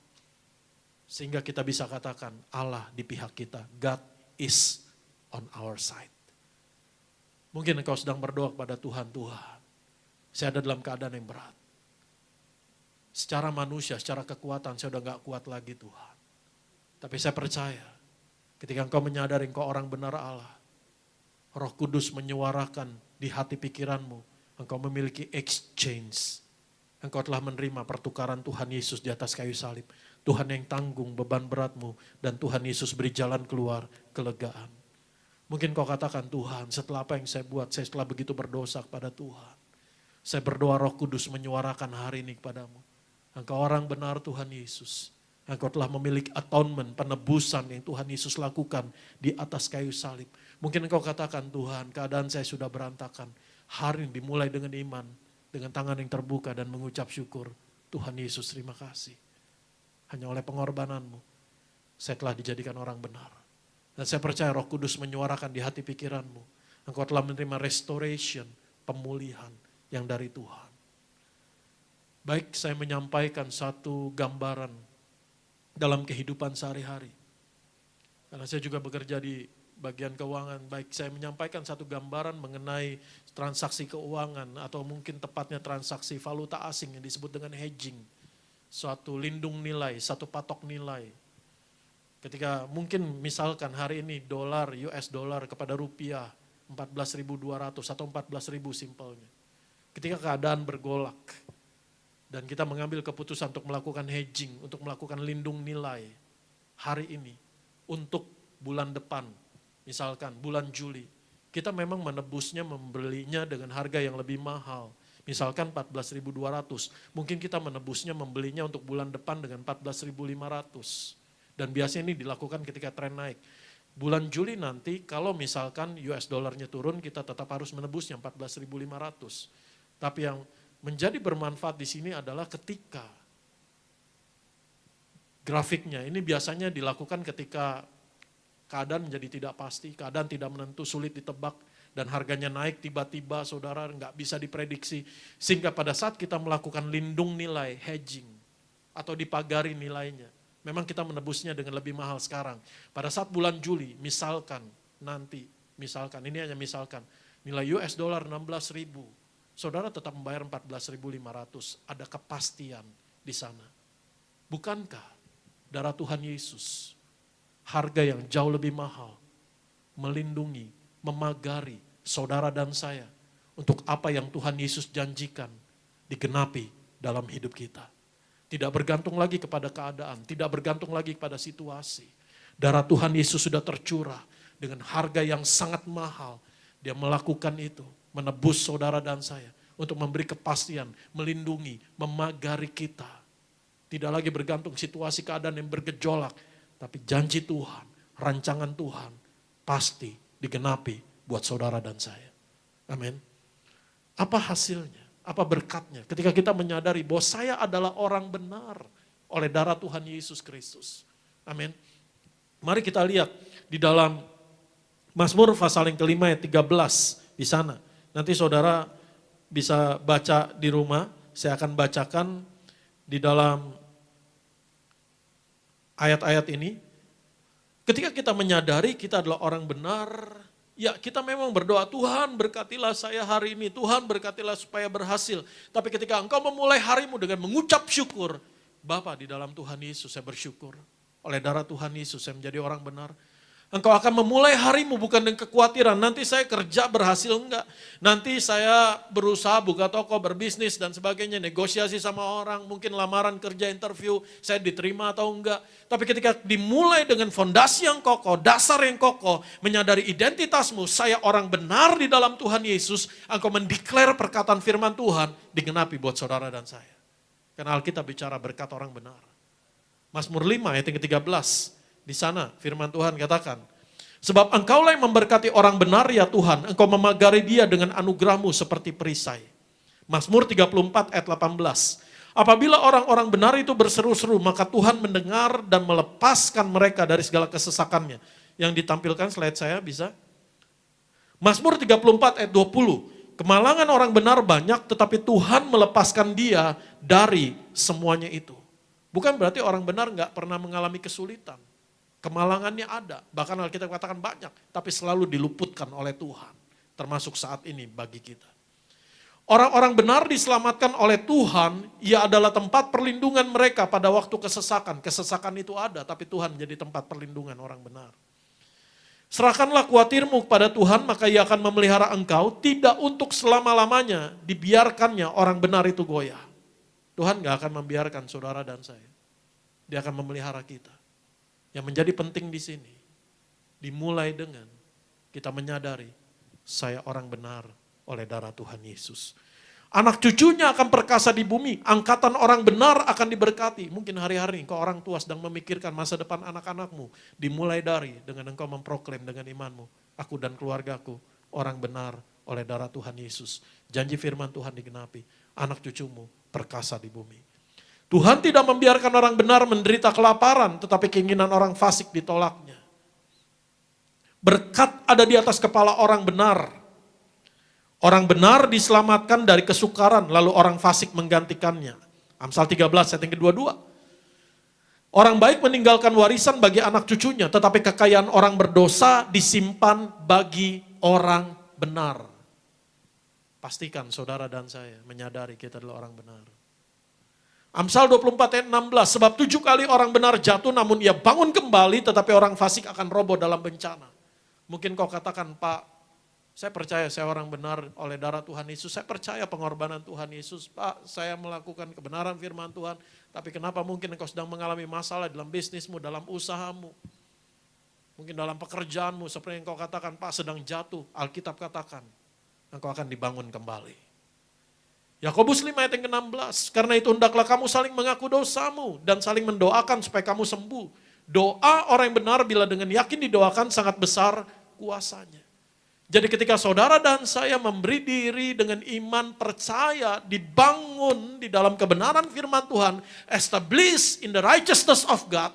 Sehingga kita bisa katakan Allah di pihak kita. God is on our side. Mungkin engkau sedang berdoa kepada Tuhan, Tuhan, saya ada dalam keadaan yang berat. Secara manusia, secara kekuatan saya udah gak kuat lagi Tuhan. Tapi saya percaya ketika engkau menyadari engkau orang benar Allah, Roh Kudus menyuarakan di hati pikiranmu, engkau memiliki exchange. Engkau telah menerima pertukaran Tuhan Yesus di atas kayu salib. Tuhan yang tanggung beban beratmu dan Tuhan Yesus beri jalan keluar kelegaan. Mungkin kau katakan, Tuhan setelah apa yang saya buat, saya telah begitu berdosa kepada Tuhan. Saya berdoa Roh Kudus menyuarakan hari ini kepadamu. Engkau orang benar Tuhan Yesus. Engkau telah memiliki atonement, penebusan yang Tuhan Yesus lakukan di atas kayu salib. Mungkin engkau katakan, Tuhan keadaan saya sudah berantakan. Hari ini dimulai dengan iman, dengan tangan yang terbuka dan mengucap syukur. Tuhan Yesus terima kasih. Hanya oleh pengorbananmu, saya telah dijadikan orang benar. Dan saya percaya Roh Kudus menyuarakan di hati pikiranmu. Engkau telah menerima restoration, pemulihan yang dari Tuhan. Baik, saya menyampaikan satu gambaran dalam kehidupan sehari-hari. Karena saya juga bekerja di bagian keuangan. Baik, saya menyampaikan satu gambaran mengenai transaksi keuangan atau mungkin tepatnya transaksi valuta asing yang disebut dengan hedging. Suatu lindung nilai, satu patok nilai. Ketika mungkin misalkan hari ini dolar, US dollar kepada rupiah 14.200 atau 14.000 simpelnya. Ketika keadaan bergolak dan kita mengambil keputusan untuk melakukan hedging, untuk melakukan lindung nilai hari ini untuk bulan depan, misalkan bulan Juli, kita memang menebusnya, membelinya dengan harga yang lebih mahal. Misalkan 14.200, mungkin kita menebusnya membelinya untuk bulan depan dengan 14.500. Dan biasanya ini dilakukan ketika tren naik. Bulan Juli nanti kalau misalkan US dollarnya turun, kita tetap harus menebusnya 14.500. Tapi yang menjadi bermanfaat di sini adalah ketika grafiknya, ini biasanya dilakukan ketika keadaan menjadi tidak pasti, keadaan tidak menentu, sulit ditebak, dan harganya naik tiba-tiba, saudara nggak bisa diprediksi. Sehingga pada saat kita melakukan lindung nilai, hedging, atau dipagari nilainya, memang kita menebusnya dengan lebih mahal sekarang. Pada saat bulan Juli, misalkan nanti, misalkan, ini hanya misalkan, nilai US dollar 16.000, saudara tetap membayar 14.500, ada kepastian di sana. Bukankah darah Tuhan Yesus, harga yang jauh lebih mahal, melindungi, memagari saudara dan saya untuk apa yang Tuhan Yesus janjikan digenapi dalam hidup kita. Tidak bergantung lagi kepada keadaan, tidak bergantung lagi kepada situasi. Darah Tuhan Yesus sudah tercurah dengan harga yang sangat mahal. Dia melakukan itu, menebus saudara dan saya untuk memberi kepastian, melindungi, memagari kita. Tidak lagi bergantung situasi keadaan yang bergejolak, tapi janji Tuhan, rancangan Tuhan pasti digenapi buat saudara dan saya. Amin. Apa hasilnya? Apa berkatnya? Ketika kita menyadari bahwa saya adalah orang benar oleh darah Tuhan Yesus Kristus. Amin. Mari kita lihat di dalam Mazmur pasal yang kelima ayat 13 di sana. Nanti saudara bisa baca di rumah. Saya akan bacakan di dalam ayat-ayat ini. Ketika kita menyadari kita adalah orang benar, ya kita memang berdoa, Tuhan berkatilah saya hari ini, Tuhan berkatilah supaya berhasil. Tapi ketika engkau memulai harimu dengan mengucap syukur, Bapa di dalam Tuhan Yesus saya bersyukur. Oleh darah Tuhan Yesus saya menjadi orang benar. Engkau akan memulai harimu bukan dengan kekhawatiran, nanti saya kerja berhasil enggak, nanti saya berusaha buka toko, berbisnis dan sebagainya, negosiasi sama orang, mungkin lamaran kerja, interview, saya diterima atau enggak. Tapi ketika dimulai dengan fondasi yang kokoh, dasar yang kokoh, menyadari identitasmu, saya orang benar di dalam Tuhan Yesus, engkau mendeklar perkataan firman Tuhan, digenapi buat saudara dan saya. Karena Alkitab bicara berkat orang benar. Mazmur 5 ayat yang ke-13. Di sana firman Tuhan katakan, sebab engkaulah yang memberkati orang benar ya Tuhan, engkau memagari dia dengan anugerahmu seperti perisai. Mazmur 34 ayat 18, apabila orang-orang benar itu berseru-seru, maka Tuhan mendengar dan melepaskan mereka dari segala kesesakannya. Yang ditampilkan slide saya bisa. Mazmur 34 ayat 20, kemalangan orang benar banyak tetapi Tuhan melepaskan dia dari semuanya itu. Bukan berarti orang benar nggak pernah mengalami kesulitan. Kemalangannya ada, bahkan Alkitab katakan banyak, tapi selalu diluputkan oleh Tuhan, termasuk saat ini bagi kita. Orang-orang benar diselamatkan oleh Tuhan, ia adalah tempat perlindungan mereka pada waktu kesesakan. Kesesakan itu ada, tapi Tuhan menjadi tempat perlindungan orang benar. Serahkanlah khawatirmu kepada Tuhan, maka ia akan memelihara engkau, tidak untuk selama-lamanya dibiarkannya orang benar itu goyah. Tuhan gak akan membiarkan saudara dan saya, dia akan memelihara kita. Yang menjadi penting di sini, dimulai dengan kita menyadari, saya orang benar oleh darah Tuhan Yesus. Anak cucunya akan perkasa di bumi, angkatan orang benar akan diberkati. Mungkin hari-hari engkau orang tua sedang memikirkan masa depan anak-anakmu. Dimulai dari dengan engkau memproklaim dengan imanmu, aku dan keluargaku orang benar oleh darah Tuhan Yesus. Janji firman Tuhan digenapi, anak cucumu perkasa di bumi. Tuhan tidak membiarkan orang benar menderita kelaparan, tetapi keinginan orang fasik ditolaknya. Berkat ada di atas kepala orang benar. Orang benar diselamatkan dari kesukaran, lalu orang fasik menggantikannya. Amsal 13 ayat yang kedua-dua. Orang baik meninggalkan warisan bagi anak cucunya, tetapi kekayaan orang berdosa disimpan bagi orang benar. Pastikan saudara dan saya menyadari kita adalah orang benar. Amsal 24 ayat 16, sebab 7 kali orang benar jatuh namun ia bangun kembali, tetapi orang fasik akan roboh dalam bencana. Mungkin kau katakan, Pak, saya percaya saya orang benar oleh darah Tuhan Yesus, saya percaya pengorbanan Tuhan Yesus, Pak, saya melakukan kebenaran firman Tuhan, tapi kenapa mungkin engkau sedang mengalami masalah dalam bisnismu, dalam usahamu, mungkin dalam pekerjaanmu, seperti yang kau katakan, Pak sedang jatuh, Alkitab katakan, engkau akan dibangun kembali. Yakobus 5 ayat yang ke-16, karena itu hendaklah kamu saling mengaku dosamu dan saling mendoakan supaya kamu sembuh. Doa orang yang benar bila dengan yakin didoakan sangat besar kuasanya. Jadi ketika saudara dan saya memberi diri dengan iman percaya, dibangun di dalam kebenaran firman Tuhan, established in the righteousness of God,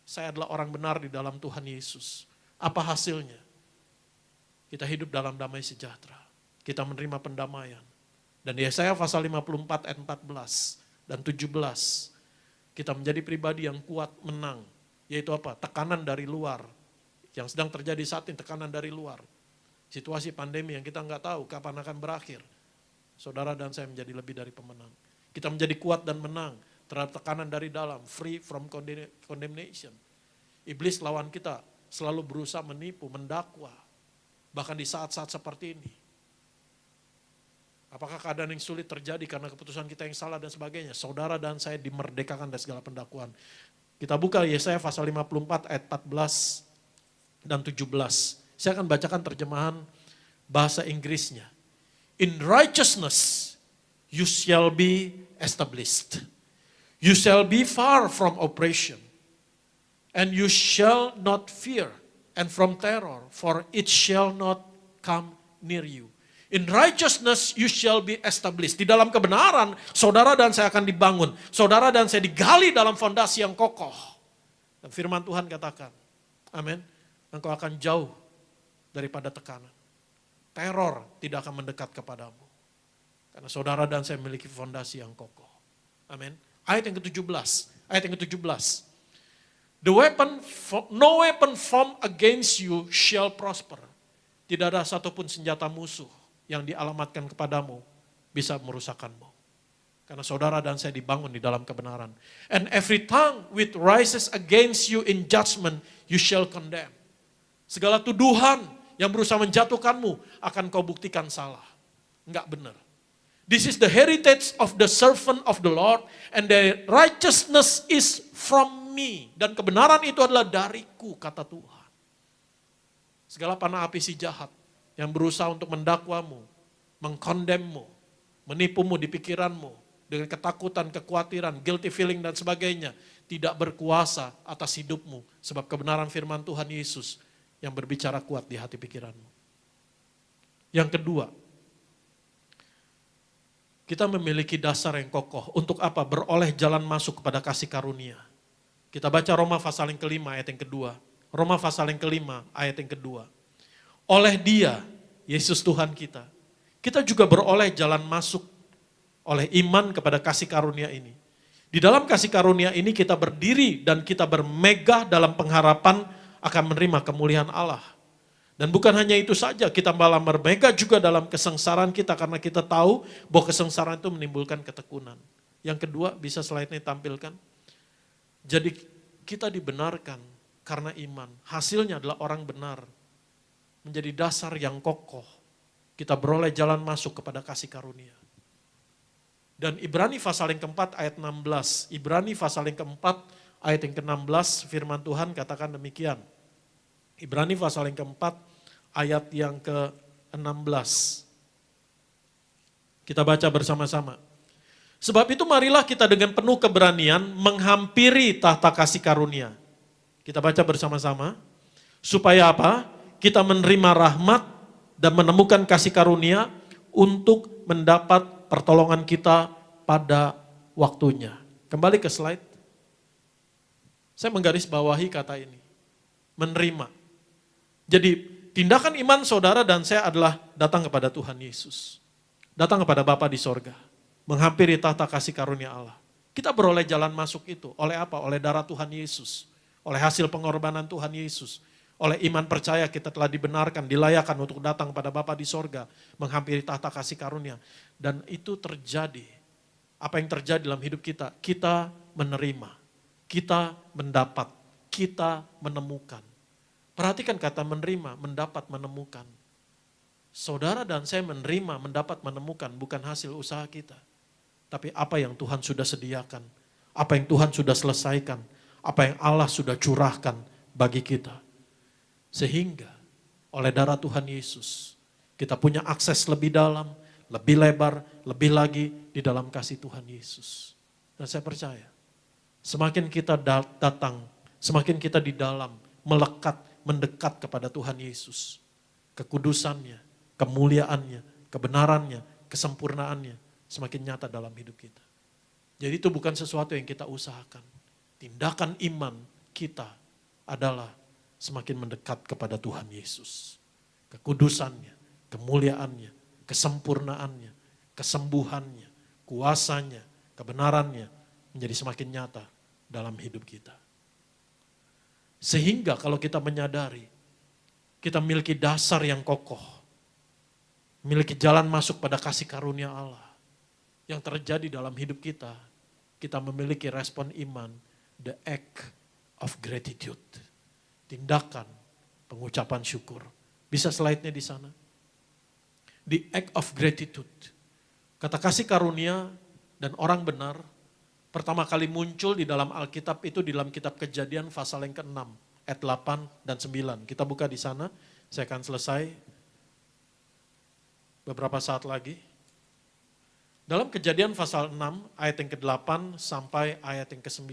saya adalah orang benar di dalam Tuhan Yesus. Apa hasilnya? Kita hidup dalam damai sejahtera. Kita menerima pendamaian. Dan Yesaya pasal 54 ayat 14 dan 17, kita menjadi pribadi yang kuat menang. Yaitu apa? Tekanan dari luar. Yang sedang terjadi saat ini, tekanan dari luar. Situasi pandemi yang kita nggak tahu kapan akan berakhir. Saudara dan saya menjadi lebih dari pemenang. Kita menjadi kuat dan menang terhadap tekanan dari dalam. Free from condemnation. Iblis lawan kita selalu berusaha menipu, mendakwa. Bahkan di saat-saat seperti ini. Apakah keadaan yang sulit terjadi karena keputusan kita yang salah dan sebagainya? Saudara dan saya dimerdekakan dari segala pendakwaan. Kita buka Yesaya pasal 54 ayat 14 dan 17. Saya akan bacakan terjemahan bahasa Inggrisnya. In righteousness you shall be established. You shall be far from oppression. And you shall not fear and from terror, for it shall not come near you. In righteousness you shall be established. Di dalam kebenaran, saudara dan saya akan dibangun. Saudara dan saya digali dalam fondasi yang kokoh. Dan firman Tuhan katakan, amin, engkau akan jauh daripada tekanan. Teror tidak akan mendekat kepadamu. Karena saudara dan saya memiliki fondasi yang kokoh. Amin. Ayat yang ke-17. Ayat yang ke-17. No weapon formed against you shall prosper. Tidak ada satupun senjata musuh yang dialamatkan kepadamu bisa merusakkanmu. Karena saudara dan saya dibangun di dalam kebenaran. And every tongue which rises against you in judgment, you shall condemn. Segala tuduhan yang berusaha menjatuhkanmu akan kau buktikan salah. Enggak benar. This is the heritage of the servant of the Lord, and the righteousness is from me. Dan kebenaran itu adalah dariku, kata Tuhan. Segala panah api si jahat yang berusaha untuk mendakwamu, mengkondemmu, menipumu di pikiranmu, dengan ketakutan, kekhawatiran, guilty feeling dan sebagainya, tidak berkuasa atas hidupmu, sebab kebenaran firman Tuhan Yesus yang berbicara kuat di hati pikiranmu. Yang kedua, kita memiliki dasar yang kokoh. Untuk apa? Beroleh jalan masuk kepada kasih karunia. Kita baca Roma pasal yang kelima ayat yang kedua. Roma pasal yang kelima ayat yang kedua. Oleh Dia, Yesus Tuhan kita, kita juga beroleh jalan masuk oleh iman kepada kasih karunia ini. Di dalam kasih karunia ini kita berdiri dan kita bermegah dalam pengharapan akan menerima kemuliaan Allah. Dan bukan hanya itu saja, kita malah bermegah juga dalam kesengsaraan kita karena kita tahu bahwa kesengsaraan itu menimbulkan ketekunan. Yang kedua, bisa slide-nya tampilkan. Jadi kita dibenarkan karena iman. Hasilnya adalah orang benar. Menjadi dasar yang kokoh. Kita beroleh jalan masuk kepada kasih karunia. Dan Ibrani pasal yang keempat ayat 16. Ibrani pasal yang keempat ayat yang ke-16 firman Tuhan katakan demikian. Ibrani pasal yang keempat ayat yang ke-16. Kita baca bersama-sama. Sebab itu marilah kita dengan penuh keberanian menghampiri tahta kasih karunia. Kita baca bersama-sama. Supaya apa? Kita menerima rahmat dan menemukan kasih karunia untuk mendapat pertolongan kita pada waktunya. Kembali ke slide. Saya menggarisbawahi kata ini. Menerima. Jadi tindakan iman saudara dan saya adalah datang kepada Tuhan Yesus. Datang kepada Bapa di sorga. Menghampiri tahta kasih karunia Allah. Kita beroleh jalan masuk itu. Oleh apa? Oleh darah Tuhan Yesus. Oleh hasil pengorbanan Tuhan Yesus. Oleh iman percaya kita telah dibenarkan, dilayakkan untuk datang pada Bapa di sorga. Menghampiri tahta kasih karunia. Dan itu terjadi. Apa yang terjadi dalam hidup kita? Kita menerima. Kita mendapat. Kita menemukan. Perhatikan kata menerima, mendapat, menemukan. Saudara dan saya menerima, mendapat, menemukan. Bukan hasil usaha kita. Tapi apa yang Tuhan sudah sediakan. Apa yang Tuhan sudah selesaikan. Apa yang Allah sudah curahkan bagi kita. Sehingga oleh darah Tuhan Yesus kita punya akses lebih dalam, lebih lebar, lebih lagi di dalam kasih Tuhan Yesus. Dan saya percaya, semakin kita datang, semakin kita di dalam, melekat, mendekat kepada Tuhan Yesus. Kekudusannya, kemuliaannya, kebenarannya, kesempurnaannya semakin nyata dalam hidup kita. Jadi itu bukan sesuatu yang kita usahakan. Tindakan iman kita adalah semakin mendekat kepada Tuhan Yesus. Kekudusannya, kemuliaannya, kesempurnaannya, kesembuhannya, kuasanya, kebenarannya menjadi semakin nyata dalam hidup kita. Sehingga kalau kita menyadari, kita memiliki dasar yang kokoh, memiliki jalan masuk pada kasih karunia Allah yang terjadi dalam hidup kita, kita memiliki respon iman, the act of gratitude. Tindakan pengucapan syukur. Bisa slide-nya di sana. The act of gratitude. Kata kasih karunia dan orang benar pertama kali muncul di dalam Alkitab itu di dalam kitab Kejadian pasal yang ke-6 ayat 8 dan 9. Kita buka di sana, saya akan selesai beberapa saat lagi. Dalam Kejadian pasal 6 ayat yang ke-8 sampai ayat yang ke-9.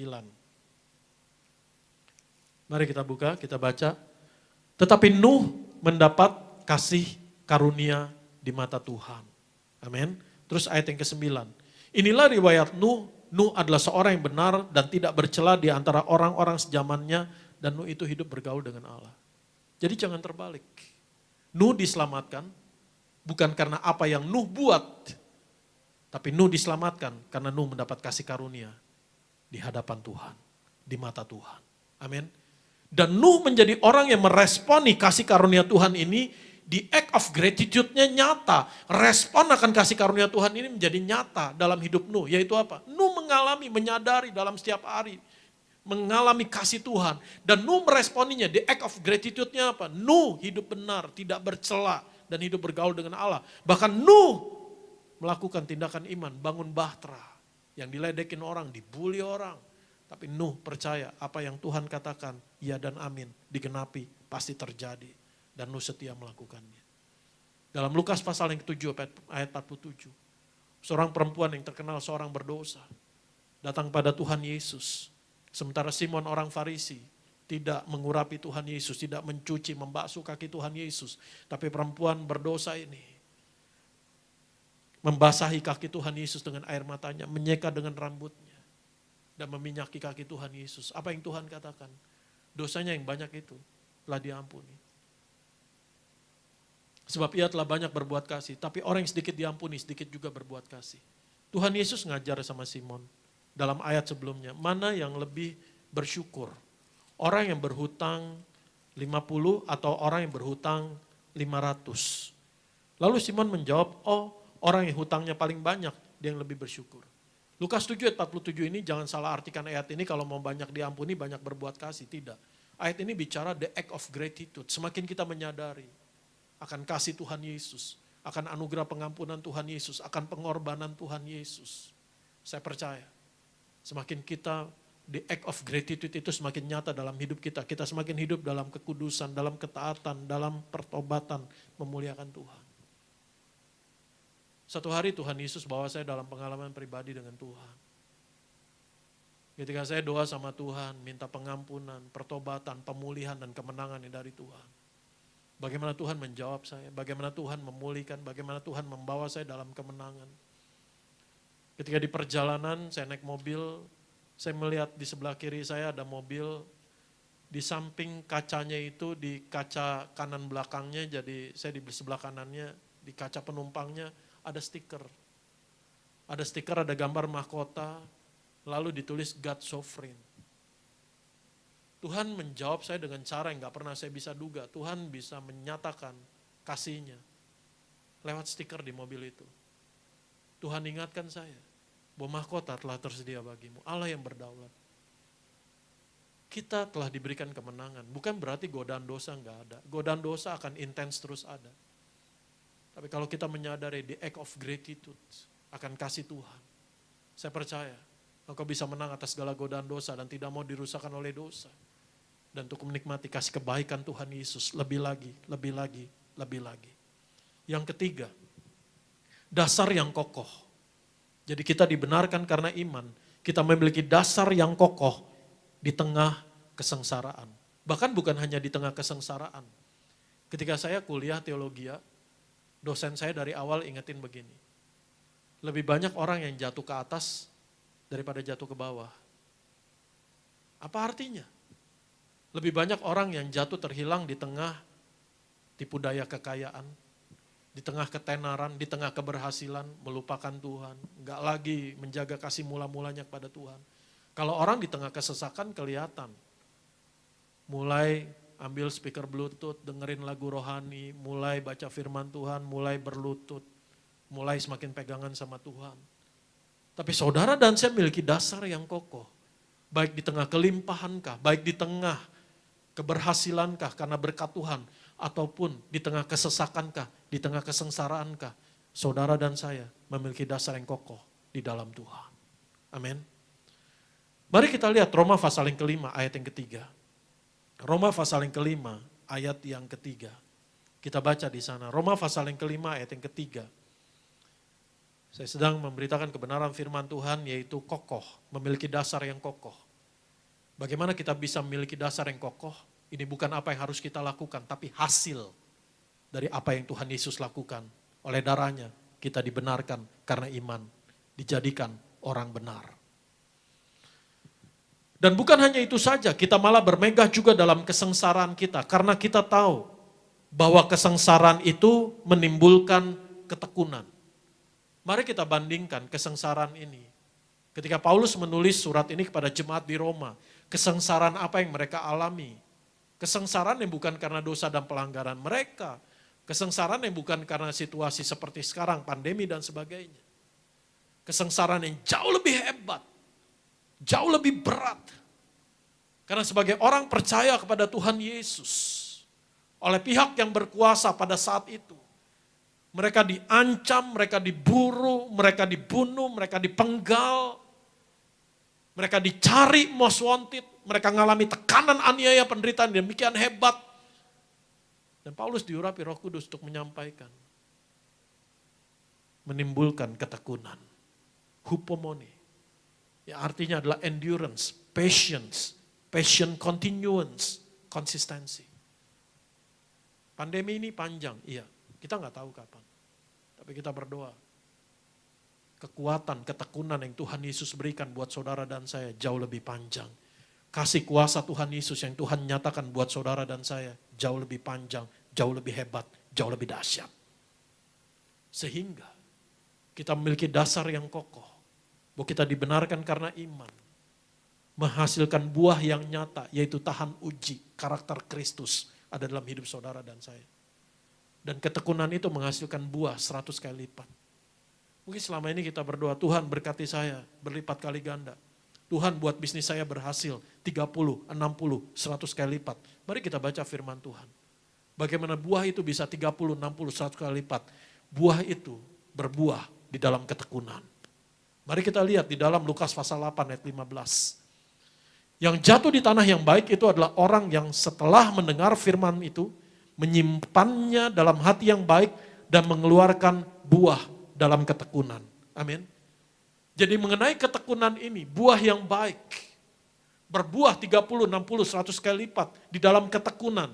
Mari kita buka, kita baca. Tetapi Nuh mendapat kasih karunia di mata Tuhan. Amin. Terus ayat yang ke-9. Inilah riwayat Nuh. Nuh adalah seorang yang benar dan tidak bercela di antara orang-orang sejamannya. Dan Nuh itu hidup bergaul dengan Allah. Jadi jangan terbalik. Nuh diselamatkan bukan karena apa yang Nuh buat. Tapi Nuh diselamatkan karena Nuh mendapat kasih karunia di hadapan Tuhan. Di mata Tuhan. Amin. Dan Nuh menjadi orang yang meresponi kasih karunia Tuhan ini, di act of gratitude-nya nyata. Respon akan kasih karunia Tuhan ini menjadi nyata dalam hidup Nuh. Yaitu apa? Nuh mengalami, menyadari dalam setiap hari. Mengalami kasih Tuhan. Dan Nuh meresponinya, di act of gratitude-nya apa? Nuh hidup benar, tidak bercela, dan hidup bergaul dengan Allah. Bahkan Nuh melakukan tindakan iman, bangun bahtera. Yang diledekin orang, dibully orang. Tapi Nuh percaya apa yang Tuhan katakan, ya dan amin, digenapi, pasti terjadi. Dan Nuh setia melakukannya. Dalam Lukas pasal yang ke-7 ayat 47. Seorang perempuan yang terkenal seorang berdosa. Datang pada Tuhan Yesus. Sementara Simon orang Farisi tidak mengurapi Tuhan Yesus, tidak mencuci, membasuh kaki Tuhan Yesus. Tapi perempuan berdosa ini membasahi kaki Tuhan Yesus dengan air matanya, menyeka dengan rambutnya. Dan meminyaki kaki Tuhan Yesus. Apa yang Tuhan katakan? Dosanya yang banyak itu telah diampuni. Sebab ia telah banyak berbuat kasih. Tapi orang yang sedikit diampuni, sedikit juga berbuat kasih. Tuhan Yesus ngajar sama Simon. Dalam ayat sebelumnya. Mana yang lebih bersyukur? Orang yang berhutang 50 atau orang yang berhutang 500? Lalu Simon menjawab, oh orang yang hutangnya paling banyak, dia yang lebih bersyukur. Lukas 7 ayat 47 ini jangan salah artikan ayat ini kalau mau banyak diampuni, banyak berbuat kasih. Tidak. Ayat ini bicara the act of gratitude. Semakin kita menyadari akan kasih Tuhan Yesus, akan anugerah pengampunan Tuhan Yesus, akan pengorbanan Tuhan Yesus. Saya percaya, semakin kita the act of gratitude itu semakin nyata dalam hidup kita. Kita semakin hidup dalam kekudusan, dalam ketaatan, dalam pertobatan, memuliakan Tuhan. Satu hari Tuhan Yesus bawa saya dalam pengalaman pribadi dengan Tuhan. Ketika saya doa sama Tuhan, minta pengampunan, pertobatan, pemulihan, dan kemenangan dari Tuhan. Bagaimana Tuhan menjawab saya, bagaimana Tuhan memulihkan, bagaimana Tuhan membawa saya dalam kemenangan. Ketika di perjalanan, saya naik mobil, saya melihat di sebelah kiri saya ada mobil, di samping kacanya itu, di kaca kanan belakangnya, jadi saya di sebelah kanannya, di kaca penumpangnya, ada stiker. Ada stiker, ada gambar mahkota, lalu ditulis God Sovereign. Tuhan menjawab saya dengan cara yang gak pernah saya bisa duga. Tuhan bisa menyatakan kasih-Nya lewat stiker di mobil itu. Tuhan ingatkan saya bahwa mahkota telah tersedia bagimu, Allah yang berdaulat. Kita telah diberikan kemenangan, bukan berarti godaan dosa gak ada. Godaan dosa akan intens terus ada. Tapi kalau kita menyadari the act of gratitude akan kasih Tuhan, saya percaya engkau bisa menang atas segala godaan dosa dan tidak mau dirusakkan oleh dosa. Dan untuk menikmati kasih kebaikan Tuhan Yesus lebih lagi, lebih lagi, lebih lagi. Yang ketiga, dasar yang kokoh. Jadi kita dibenarkan karena iman, kita memiliki dasar yang kokoh di tengah kesengsaraan. Bahkan bukan hanya di tengah kesengsaraan. Ketika saya kuliah teologi, dosen saya dari awal ingetin begini. Lebih banyak orang yang jatuh ke atas daripada jatuh ke bawah. Apa artinya? Lebih banyak orang yang jatuh terhilang di tengah tipu daya kekayaan, di tengah ketenaran, di tengah keberhasilan, melupakan Tuhan, enggak lagi menjaga kasih mula-mulanya kepada Tuhan. Kalau orang di tengah kesesakan kelihatan, mulai ambil speaker bluetooth, dengerin lagu rohani, mulai baca firman Tuhan, mulai berlutut, mulai semakin pegangan sama Tuhan. Tapi saudara dan saya memiliki dasar yang kokoh, baik di tengah kelimpahankah, baik di tengah keberhasilankah karena berkat Tuhan, ataupun di tengah kesesakankah, di tengah kesengsaraankah, saudara dan saya memiliki dasar yang kokoh di dalam Tuhan. Amin. Mari kita lihat Roma pasal yang kelima ayat yang ketiga. Roma pasal yang kelima ayat yang ketiga. Kita baca di sana. Roma pasal yang kelima ayat yang ketiga. Saya sedang memberitakan kebenaran firman Tuhan yaitu kokoh, memiliki dasar yang kokoh. Bagaimana kita bisa memiliki dasar yang kokoh? Ini bukan apa yang harus kita lakukan, tapi hasil dari apa yang Tuhan Yesus lakukan. Oleh darahnya kita dibenarkan karena iman, dijadikan orang benar. Dan bukan hanya itu saja, kita malah bermegah juga dalam kesengsaraan kita. Karena kita tahu bahwa kesengsaraan itu menimbulkan ketekunan. Mari kita bandingkan kesengsaraan ini. Ketika Paulus menulis surat ini kepada jemaat di Roma, kesengsaraan apa yang mereka alami? Kesengsaraan yang bukan karena dosa dan pelanggaran mereka. Kesengsaraan yang bukan karena situasi seperti sekarang, pandemi dan sebagainya. Kesengsaraan yang jauh lebih hebat, jauh lebih berat. Karena sebagai orang percaya kepada Tuhan Yesus, oleh pihak yang berkuasa pada saat itu, mereka diancam, mereka diburu, mereka dibunuh, mereka dipenggal, mereka dicari most wanted, mereka mengalami tekanan, aniaya, penderitaan demikian hebat. Dan Paulus diurapi Roh Kudus untuk menyampaikan. Menimbulkan ketekunan. Hupomone. Ya artinya adalah endurance, patience, passion continuance, konsistensi. Pandemi ini panjang, iya. Kita nggak tahu kapan. Tapi kita berdoa. Kekuatan, ketekunan yang Tuhan Yesus berikan buat saudara dan saya jauh lebih panjang. Kasih kuasa Tuhan Yesus yang Tuhan nyatakan buat saudara dan saya jauh lebih panjang, jauh lebih hebat, jauh lebih dahsyat. Sehingga kita memiliki dasar yang kokoh. Bahwa kita dibenarkan karena iman. Menghasilkan buah yang nyata yaitu tahan uji karakter Kristus ada dalam hidup saudara dan saya. Dan ketekunan itu menghasilkan buah 100 kali lipat. Mungkin selama ini kita berdoa, Tuhan berkati saya berlipat kali ganda. Tuhan buat bisnis saya berhasil 30, 60, 100 kali lipat. Mari kita baca firman Tuhan. Bagaimana buah itu bisa 30, 60, 100 kali lipat. Buah itu berbuah di dalam ketekunan. Mari kita lihat di dalam Lukas pasal 8 ayat 15. Yang jatuh di tanah yang baik itu adalah orang yang setelah mendengar firman itu, menyimpannya dalam hati yang baik dan mengeluarkan buah dalam ketekunan. Amin. Jadi mengenai ketekunan ini, buah yang baik, berbuah 30, 60, 100 kali lipat di dalam ketekunan.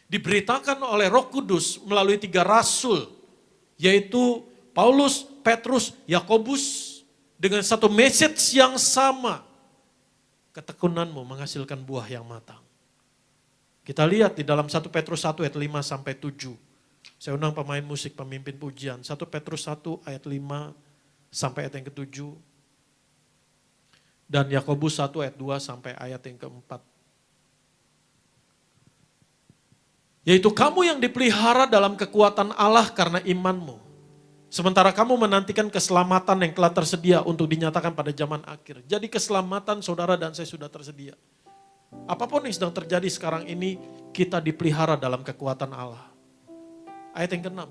Diberitakan oleh Roh Kudus melalui 3 rasul, yaitu Paulus, Petrus, Yakobus, dengan satu message yang sama. Ketekunanmu menghasilkan buah yang matang. Kita lihat di dalam 1 Petrus 1 ayat 5 sampai 7. Saya undang pemain musik, pemimpin pujian. 1 Petrus 1 ayat 5 sampai ayat yang ke-7. Dan Yakobus 1 ayat 2 sampai ayat yang ke-4. Yaitu kamu yang dipelihara dalam kekuatan Allah karena imanmu. Sementara kamu menantikan keselamatan yang telah tersedia untuk dinyatakan pada zaman akhir. Jadi keselamatan saudara dan saya sudah tersedia. Apapun yang sedang terjadi sekarang ini, kita dipelihara dalam kekuatan Allah. Ayat yang ke-6.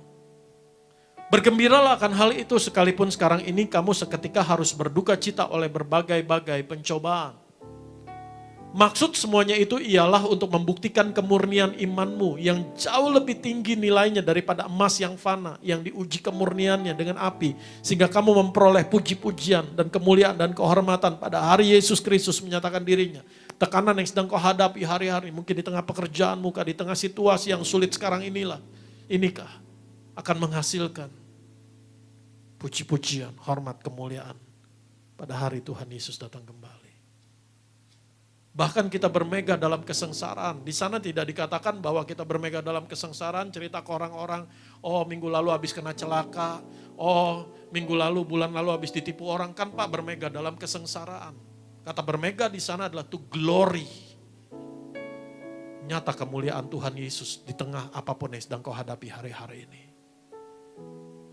Bergembiralah akan hal itu sekalipun sekarang ini kamu seketika harus berduka cita oleh berbagai-bagai pencobaan. Maksud semuanya itu ialah untuk membuktikan kemurnian imanmu yang jauh lebih tinggi nilainya daripada emas yang fana, yang diuji kemurniannya dengan api. Sehingga kamu memperoleh puji-pujian dan kemuliaan dan kehormatan pada hari Yesus Kristus menyatakan dirinya. Tekanan yang sedang kau hadapi hari-hari, mungkin di tengah pekerjaanmu, di tengah situasi yang sulit sekarang inikah akan menghasilkan puji-pujian, hormat, kemuliaan pada hari Tuhan Yesus datang kembali. Bahkan kita bermegah dalam kesengsaraan. Di sana tidak dikatakan bahwa kita bermegah dalam kesengsaraan, cerita ke orang-orang, oh minggu lalu habis kena celaka, oh minggu lalu, bulan lalu habis ditipu orang. Kan Pak bermegah dalam kesengsaraan. Kata bermegah di sana adalah to glory. Nyata kemuliaan Tuhan Yesus di tengah apapun yang sedang kau hadapi hari-hari ini.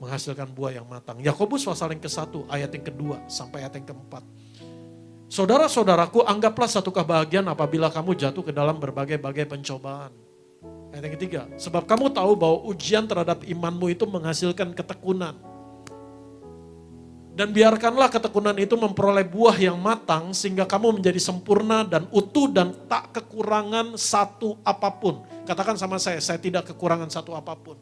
Menghasilkan buah yang matang. Yakobus pasal yang ke-1 ayat yang ke-2 sampai ayat yang ke-4. Saudara-saudaraku, anggaplah satu kebahagiaan apabila kamu jatuh ke dalam berbagai-bagai pencobaan. Ayat yang ketiga, sebab kamu tahu bahwa ujian terhadap imanmu itu menghasilkan ketekunan. Dan biarkanlah ketekunan itu memperoleh buah yang matang sehingga kamu menjadi sempurna dan utuh dan tak kekurangan satu apapun. Katakan sama saya tidak kekurangan satu apapun.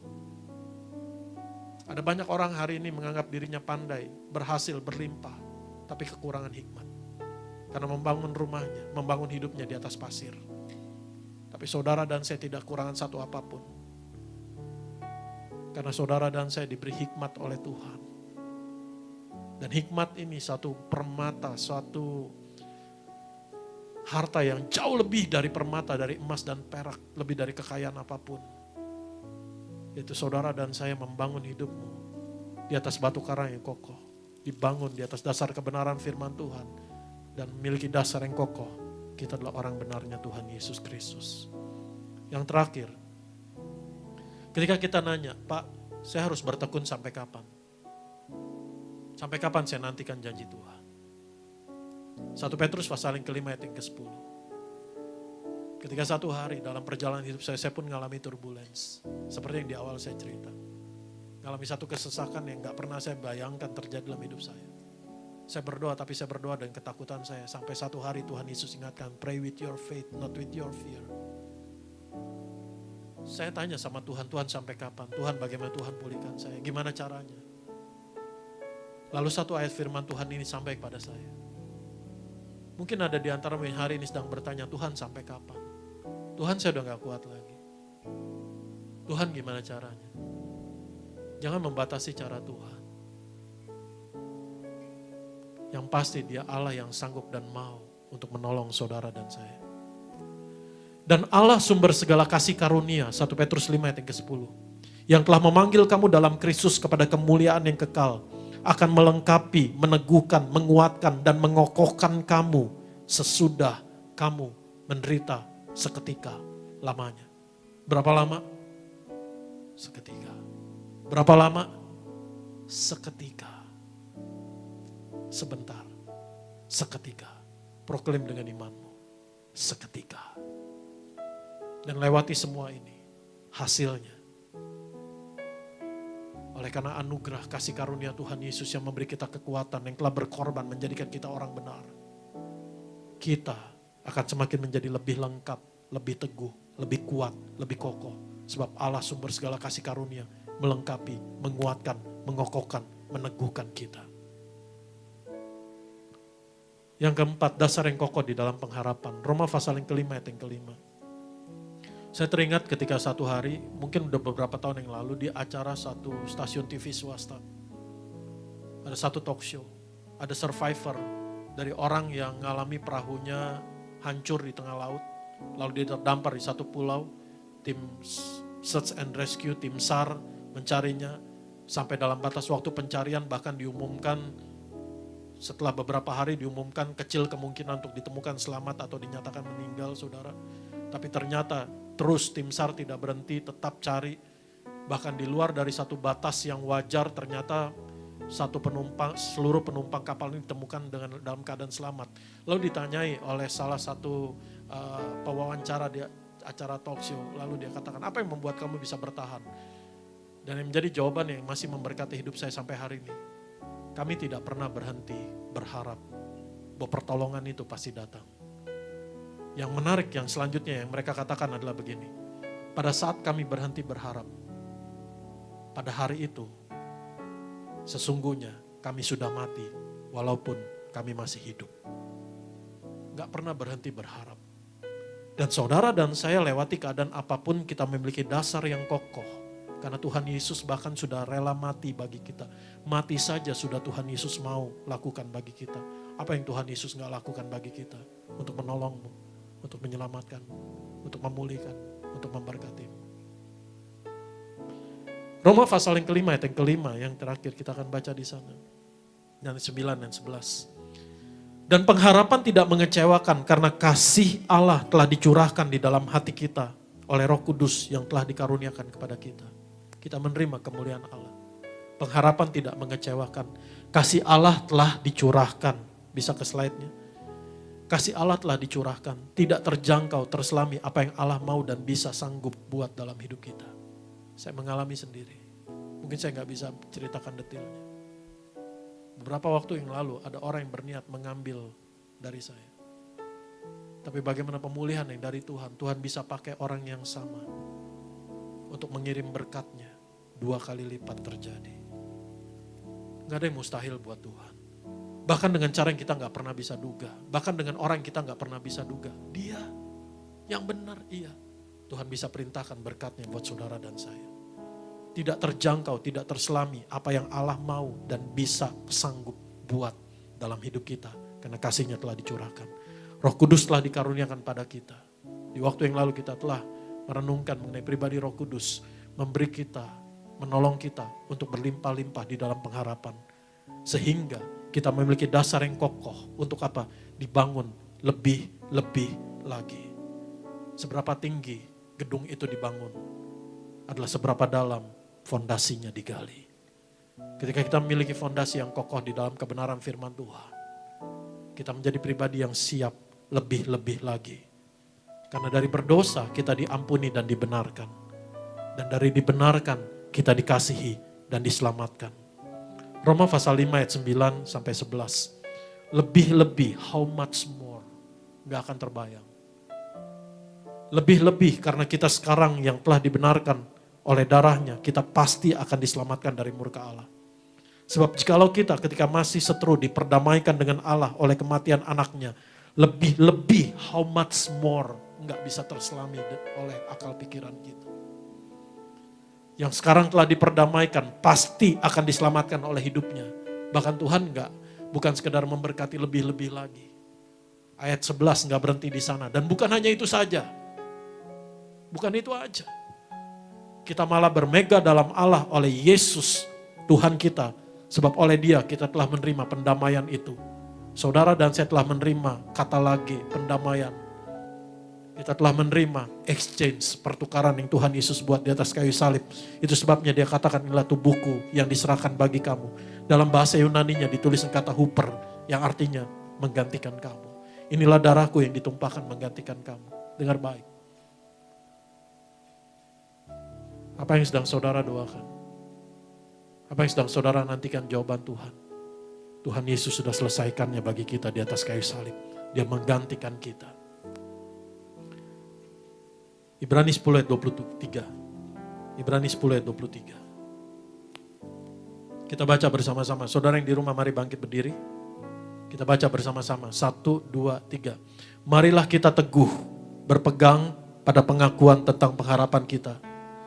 Ada banyak orang hari ini menganggap dirinya pandai, berhasil, berlimpah, tapi kekurangan hikmat. Karena membangun rumahnya, membangun hidupnya di atas pasir. Tapi saudara dan saya tidak kekurangan satu apapun. Karena saudara dan saya diberi hikmat oleh Tuhan. Dan hikmat ini satu permata, suatu harta yang jauh lebih dari permata, dari emas dan perak, lebih dari kekayaan apapun. Yaitu saudara dan saya membangun hidupmu di atas batu karang yang kokoh. Dibangun di atas dasar kebenaran firman Tuhan. Dan memiliki dasar yang kokoh, kita adalah orang benarnya Tuhan Yesus Kristus. Yang terakhir, ketika kita nanya, Pak, saya harus bertekun sampai kapan? Sampai kapan saya nantikan janji Tuhan? 1 Petrus pasal yang ke-5 ayat yang ke-10. Ketika satu hari dalam perjalanan hidup saya pun mengalami turbulence. Seperti yang di awal saya cerita. Mengalami satu kesesakan yang gak pernah saya bayangkan terjadi dalam hidup saya. Saya berdoa, tapi saya berdoa dengan ketakutan saya. Sampai satu hari Tuhan Yesus ingatkan, pray with your faith, not with your fear. Saya tanya sama Tuhan, Tuhan sampai kapan? Tuhan bagaimana Tuhan pulihkan saya? Gimana caranya? Lalu satu ayat firman Tuhan ini sampai kepada saya. Mungkin ada di antara yang hari ini sedang bertanya, Tuhan sampai kapan? Tuhan saya udah gak kuat lagi. Tuhan gimana caranya? Jangan membatasi cara Tuhan. Yang pasti dia Allah yang sanggup dan mau untuk menolong saudara dan saya. Dan Allah sumber segala kasih karunia, 1 Petrus 5 ayat yang ke-10. Yang telah memanggil kamu dalam Kristus kepada kemuliaan yang kekal, akan melengkapi, meneguhkan, menguatkan, dan mengokohkan kamu sesudah kamu menderita seketika lamanya. Berapa lama? Seketika. Berapa lama? Seketika. Sebentar, seketika, proklaim dengan imanmu, seketika. Dan lewati semua ini, hasilnya. Oleh karena anugerah kasih karunia Tuhan Yesus yang memberi kita kekuatan, yang telah berkorban menjadikan kita orang benar. Kita akan semakin menjadi lebih lengkap, lebih teguh, lebih kuat, lebih kokoh. Sebab Allah sumber segala kasih karunia melengkapi, menguatkan, mengokohkan, meneguhkan kita. Yang keempat, dasar yang kokoh di dalam pengharapan. Roma pasal yang ke-5 ayat yang ke-5. Saya teringat ketika satu hari, mungkin udah beberapa tahun yang lalu, di acara satu stasiun TV swasta. Ada satu talk show, ada survivor dari orang yang mengalami perahunya hancur di tengah laut. Lalu dia terdampar di satu pulau, tim search and rescue, tim SAR mencarinya. Sampai dalam batas waktu pencarian bahkan diumumkan, setelah beberapa hari diumumkan kecil kemungkinan untuk ditemukan selamat atau dinyatakan meninggal saudara. Tapi ternyata terus tim SAR tidak berhenti, tetap cari. Bahkan di luar dari satu batas yang wajar ternyata seluruh penumpang kapal ini ditemukan dalam keadaan selamat. Lalu ditanyai oleh salah satu pewawancara di acara talk show. Lalu dia katakan, apa yang membuat kamu bisa bertahan? Dan yang menjadi jawaban yang masih memberkati hidup saya sampai hari ini. Kami tidak pernah berhenti berharap bahwa pertolongan itu pasti datang. Yang menarik yang selanjutnya yang mereka katakan adalah begini. Pada saat kami berhenti berharap, pada hari itu sesungguhnya kami sudah mati walaupun kami masih hidup. Gak pernah berhenti berharap. Dan saudara dan saya lewati keadaan apapun kita memiliki dasar yang kokoh. Karena Tuhan Yesus bahkan sudah rela mati bagi kita. Mati saja sudah Tuhan Yesus mau lakukan bagi kita. Apa yang Tuhan Yesus gak lakukan bagi kita? Untuk menolongmu, untuk menyelamatkanmu, untuk memulihkan, untuk memberkatimu. Roma pasal yang kelima, ayat yang kelima, yang terakhir kita akan baca di sana. Yang 9 dan 11. Dan pengharapan tidak mengecewakan karena kasih Allah telah dicurahkan di dalam hati kita oleh Roh Kudus yang telah dikaruniakan kepada kita. Kita menerima kemuliaan Allah. Pengharapan tidak mengecewakan. Kasih Allah telah dicurahkan. Bisa ke slide-nya. Kasih Allah telah dicurahkan. Tidak terjangkau, terselami apa yang Allah mau dan bisa sanggup buat dalam hidup kita. Saya mengalami sendiri. Mungkin saya nggak bisa ceritakan detailnya. Beberapa waktu yang lalu ada orang yang berniat mengambil dari saya. Tapi bagaimana pemulihan yang dari Tuhan, Tuhan bisa pakai orang yang sama untuk mengirim berkatnya 2 kali lipat terjadi. Gak ada yang mustahil buat Tuhan. Bahkan dengan cara yang kita gak pernah bisa duga. Bahkan dengan orang yang kita gak pernah bisa duga. Dia yang benar, iya. Tuhan bisa perintahkan berkatnya buat saudara dan saya. Tidak terjangkau, tidak terselami apa yang Allah mau dan bisa sanggup buat dalam hidup kita. Karena kasihnya telah dicurahkan. Roh Kudus telah dikaruniakan pada kita. Di waktu yang lalu kita telah merenungkan mengenai pribadi Roh Kudus. Memberi kita, menolong kita untuk berlimpah-limpah di dalam pengharapan. Sehingga kita memiliki dasar yang kokoh untuk apa? Dibangun lebih lagi. Seberapa tinggi gedung itu dibangun adalah seberapa dalam fondasinya digali. Ketika kita memiliki fondasi yang kokoh di dalam kebenaran firman Tuhan, kita menjadi pribadi yang siap lebih lagi. Karena dari berdosa kita diampuni dan dibenarkan. Dan dari dibenarkan kita dikasihi dan diselamatkan. Roma pasal 5 ayat 9 sampai 11. Lebih-lebih, how much more? Gak akan terbayang. Lebih-lebih karena kita sekarang yang telah dibenarkan oleh darahnya, kita pasti akan diselamatkan dari murka Allah. Sebab jikalau kita ketika masih seteru diperdamaikan dengan Allah oleh kematian anaknya, lebih-lebih how much more nggak bisa terselami oleh akal pikiran kita. Yang sekarang telah diperdamaikan pasti akan diselamatkan oleh hidupnya. Bahkan Tuhan bukan sekedar memberkati lebih-lebih lagi. Ayat 11 nggak berhenti di sana. Dan bukan hanya itu saja. Bukan itu aja. Kita malah bermega dalam Allah oleh Yesus Tuhan kita. Sebab oleh Dia kita telah menerima pendamaian itu. Saudara dan saya telah menerima kata lagi pendamaian. Kita telah menerima exchange, pertukaran yang Tuhan Yesus buat di atas kayu salib. Itu sebabnya Dia katakan inilah tubuhku yang diserahkan bagi kamu. Dalam bahasa Yunaninya ditulis kata huper yang artinya menggantikan kamu. Inilah darahku yang ditumpahkan menggantikan kamu. Dengar baik. Apa yang sedang saudara doakan? Apa yang sedang saudara nantikan jawaban Tuhan? Tuhan Yesus sudah selesaikannya bagi kita di atas kayu salib. Dia menggantikan kita. Ibrani 10 ayat 23. Ibrani 10 ayat 23. Kita baca bersama-sama. Saudara yang di rumah mari bangkit berdiri. Kita baca bersama-sama. 1, 2, 3. Marilah kita teguh berpegang pada pengakuan tentang pengharapan kita.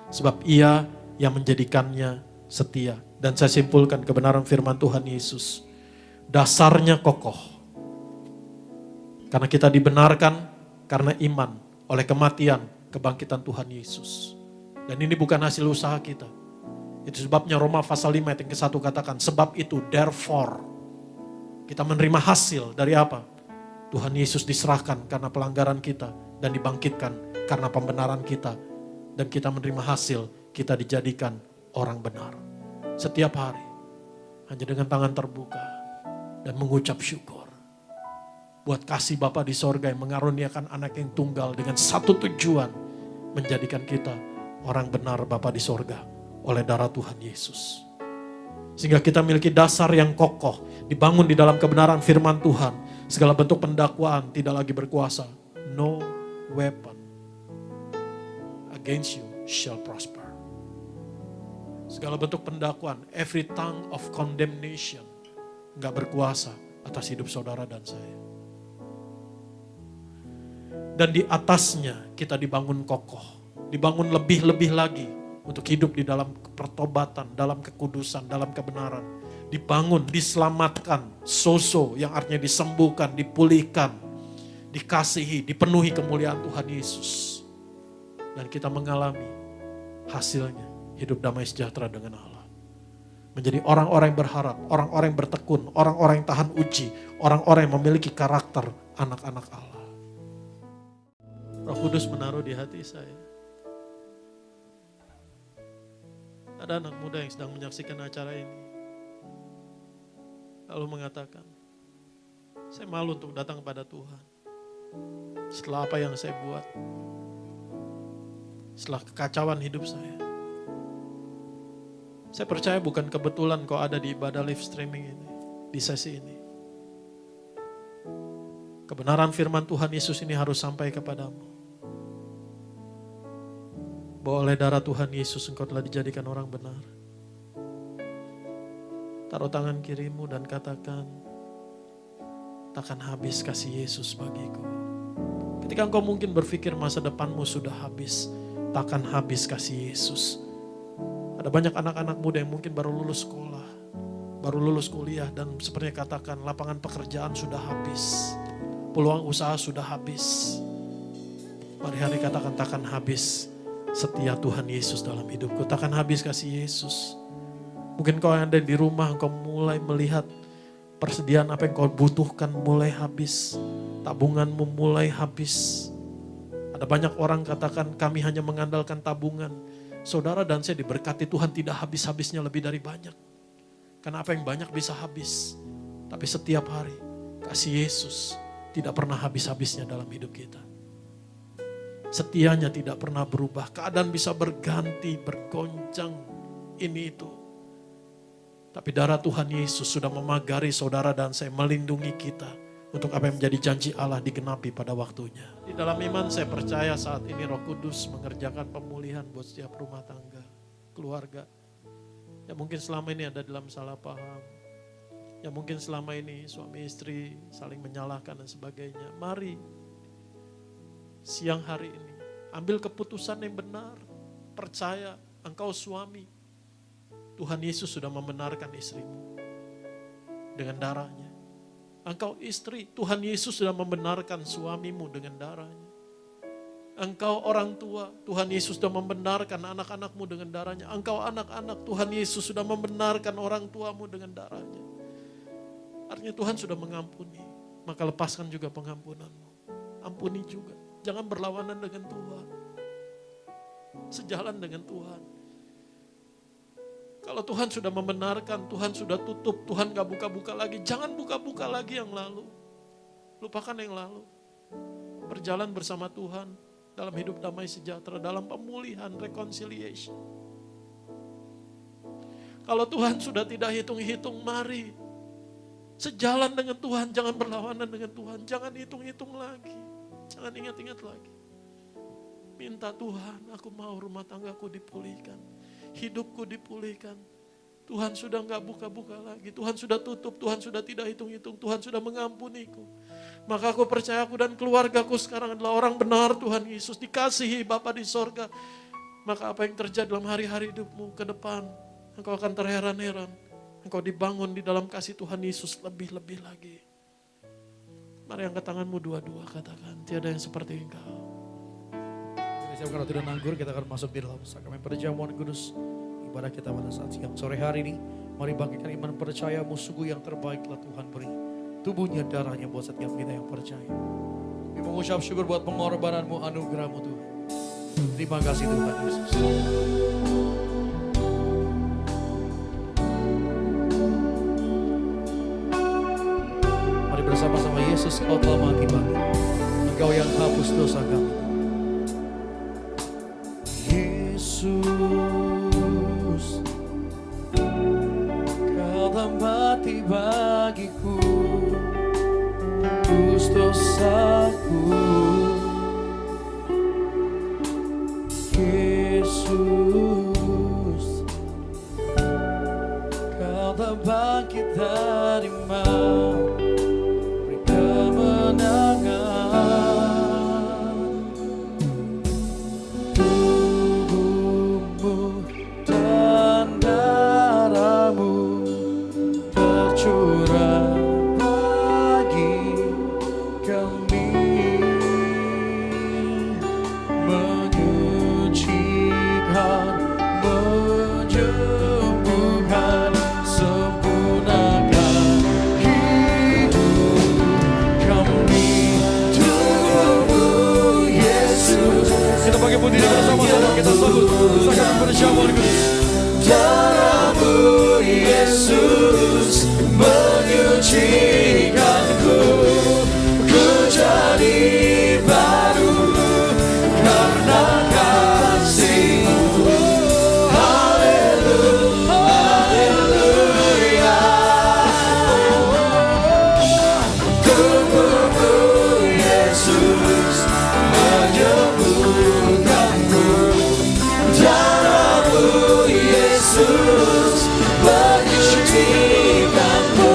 Sebab Ia yang menjadikannya setia. Dan saya simpulkan kebenaran firman Tuhan Yesus. Dasarnya kokoh. Karena kita dibenarkan karena iman oleh kematian, kebangkitan Tuhan Yesus. Dan ini bukan hasil usaha kita. Itu sebabnya Roma pasal 5 ayat yang ke-1 katakan. Sebab itu, therefore. Kita menerima hasil dari apa? Tuhan Yesus diserahkan karena pelanggaran kita. Dan dibangkitkan karena pembenaran kita. Dan kita menerima hasil, kita dijadikan orang benar. Setiap hari, hanya dengan tangan terbuka dan mengucap syukur. Buat kasih Bapa di sorga yang mengaruniakan anak yang tunggal dengan satu tujuan. Menjadikan kita orang benar Bapa di sorga oleh darah Tuhan Yesus. Sehingga kita memiliki dasar yang kokoh, dibangun di dalam kebenaran firman Tuhan. Segala bentuk pendakwaan tidak lagi berkuasa. no weapon against you shall prosper. Segala bentuk pendakwaan, every tongue of condemnation, gak berkuasa atas hidup saudara dan saya. Dan di atasnya kita dibangun kokoh, dibangun lebih-lebih lagi untuk hidup di dalam pertobatan, dalam kekudusan, dalam kebenaran. Dibangun, diselamatkan, sozo yang artinya disembuhkan, dipulihkan, dikasihi, dipenuhi kemuliaan Tuhan Yesus. Dan kita mengalami hasilnya, hidup damai sejahtera dengan Allah. Menjadi orang-orang yang berharap, orang-orang yang bertekun, orang-orang yang tahan uji, orang-orang yang memiliki karakter anak-anak Allah. Roh Kudus menaruh di hati saya. Ada anak muda yang sedang menyaksikan acara ini. Lalu mengatakan, saya malu untuk datang kepada Tuhan. Setelah apa yang saya buat. Setelah kekacauan hidup saya. Saya percaya bukan kebetulan kau ada di ibadah live streaming ini. Di sesi ini. Kebenaran firman Tuhan Yesus ini harus sampai kepadamu. Bahwa oleh darah Tuhan Yesus engkau telah dijadikan orang benar. Taruh tangan kirimu dan katakan, takkan habis kasih Yesus bagiku. Ketika engkau mungkin berpikir masa depanmu sudah habis, takkan habis kasih Yesus. Ada banyak anak-anak muda yang mungkin baru lulus sekolah, baru lulus kuliah, dan sepertinya katakan lapangan pekerjaan sudah habis, peluang usaha sudah habis. Mari hari katakan, takkan habis setia Tuhan Yesus dalam hidupku, takkan habis kasih Yesus. Mungkin kau yang ada di rumah, engkau mulai melihat persediaan apa yang kau butuhkan mulai habis. Tabunganmu mulai habis. Ada banyak orang katakan kami hanya mengandalkan tabungan. Saudara dan saya diberkati Tuhan tidak habis-habisnya lebih dari banyak. Karena apa yang banyak bisa habis. Tapi setiap hari kasih Yesus tidak pernah habis-habisnya dalam hidup kita. Setianya tidak pernah berubah. Keadaan bisa berganti, bergoncang, ini itu. Tapi darah Tuhan Yesus sudah memagari saudara dan saya, melindungi kita untuk apa yang menjadi janji Allah digenapi pada waktunya. Di dalam iman saya percaya saat ini Roh Kudus mengerjakan pemulihan buat setiap rumah tangga, keluarga. Yang mungkin selama ini ada dalam salah paham. Yang mungkin selama ini suami istri saling menyalahkan dan sebagainya. Mari siang hari ini ambil keputusan yang benar. Percaya engkau suami, Tuhan Yesus sudah membenarkan istrimu dengan darahnya. Engkau istri, Tuhan Yesus sudah membenarkan suamimu dengan darahnya. Engkau orang tua, Tuhan Yesus sudah membenarkan anak-anakmu dengan darahnya. Engkau anak-anak, Tuhan Yesus sudah membenarkan orang tuamu dengan darahnya. Artinya Tuhan sudah mengampuni, maka lepaskan juga pengampunanmu. Ampuni juga, jangan berlawanan dengan Tuhan. Sejalan dengan Tuhan. Kalau Tuhan sudah membenarkan, Tuhan sudah tutup, Tuhan gak buka-buka lagi. Jangan buka-buka lagi yang lalu. Lupakan yang lalu. Berjalan bersama Tuhan dalam hidup damai sejahtera, dalam pemulihan, reconciliation. Kalau Tuhan sudah tidak hitung-hitung, mari. Sejalan dengan Tuhan, jangan berlawanan dengan Tuhan. Jangan hitung-hitung lagi. Jangan ingat-ingat lagi. Minta Tuhan, aku mau rumah tanggaku dipulihkan. Hidupku dipulihkan. Tuhan sudah gak buka-buka lagi. Tuhan sudah tutup. Tuhan sudah tidak hitung-hitung. Tuhan sudah mengampuniku. Maka aku percaya aku dan keluargaku sekarang adalah orang benar Tuhan Yesus. Dikasihi Bapa di sorga. Maka apa yang terjadi dalam hari-hari hidupmu ke depan, engkau akan terheran-heran. Engkau dibangun di dalam kasih Tuhan Yesus lebih-lebih lagi. Mari angkat tanganmu dua-dua, katakan, tiada yang seperti engkau. Kalau tidak nanggur, kita akan masuk di dalam sakramen perjamuan kudus. Ibadah kita pada saat siang sore hari ini. Mari bangkitkan iman percayamu, sungguh yang terbaik telah Tuhan beri. Tubuhnya, darahnya buat setiap kita yang percaya. Kami mengucap syukur buat pengorbananmu, anugerahmu Tuhan. Terima kasih Tuhan Yesus. Mari bersama-sama, Yesus, kau telah mati bagi Engkau yang hapus dosa kami. Yesus, kau telah mati bagiku, tebus dosaku. menyucikan, menyembuhkan, sempurnakan hidup kami. Tubuh Yesus. Kita pakai puji bersama-sama, kita sambut saksikan perjamuan kudus. Darahmu Yesus menyucikanku, ku jadi baru karena kasih-Mu. Haleluya, haleluya. Tubuh-Mu Yesus menyembuhkanku, darah-Mu Yesus menyucikanku,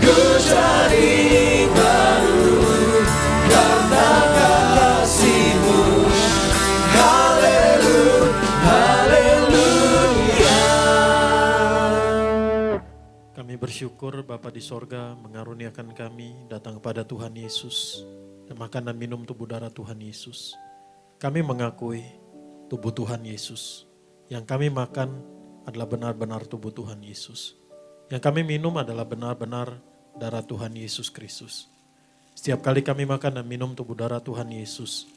ku jadi baru karena kasih-Mu. Haleluya, haleluya. Kami bersyukur Bapa di sorga mengaruniakan kami datang kepada Tuhan Yesus dan makan dan minum tubuh darah Tuhan Yesus. Kami mengakui tubuh Tuhan Yesus. Yang kami makan adalah benar-benar tubuh Tuhan Yesus. Yang kami minum adalah benar-benar darah Tuhan Yesus Kristus. Setiap kali kami makan dan minum tubuh darah Tuhan Yesus,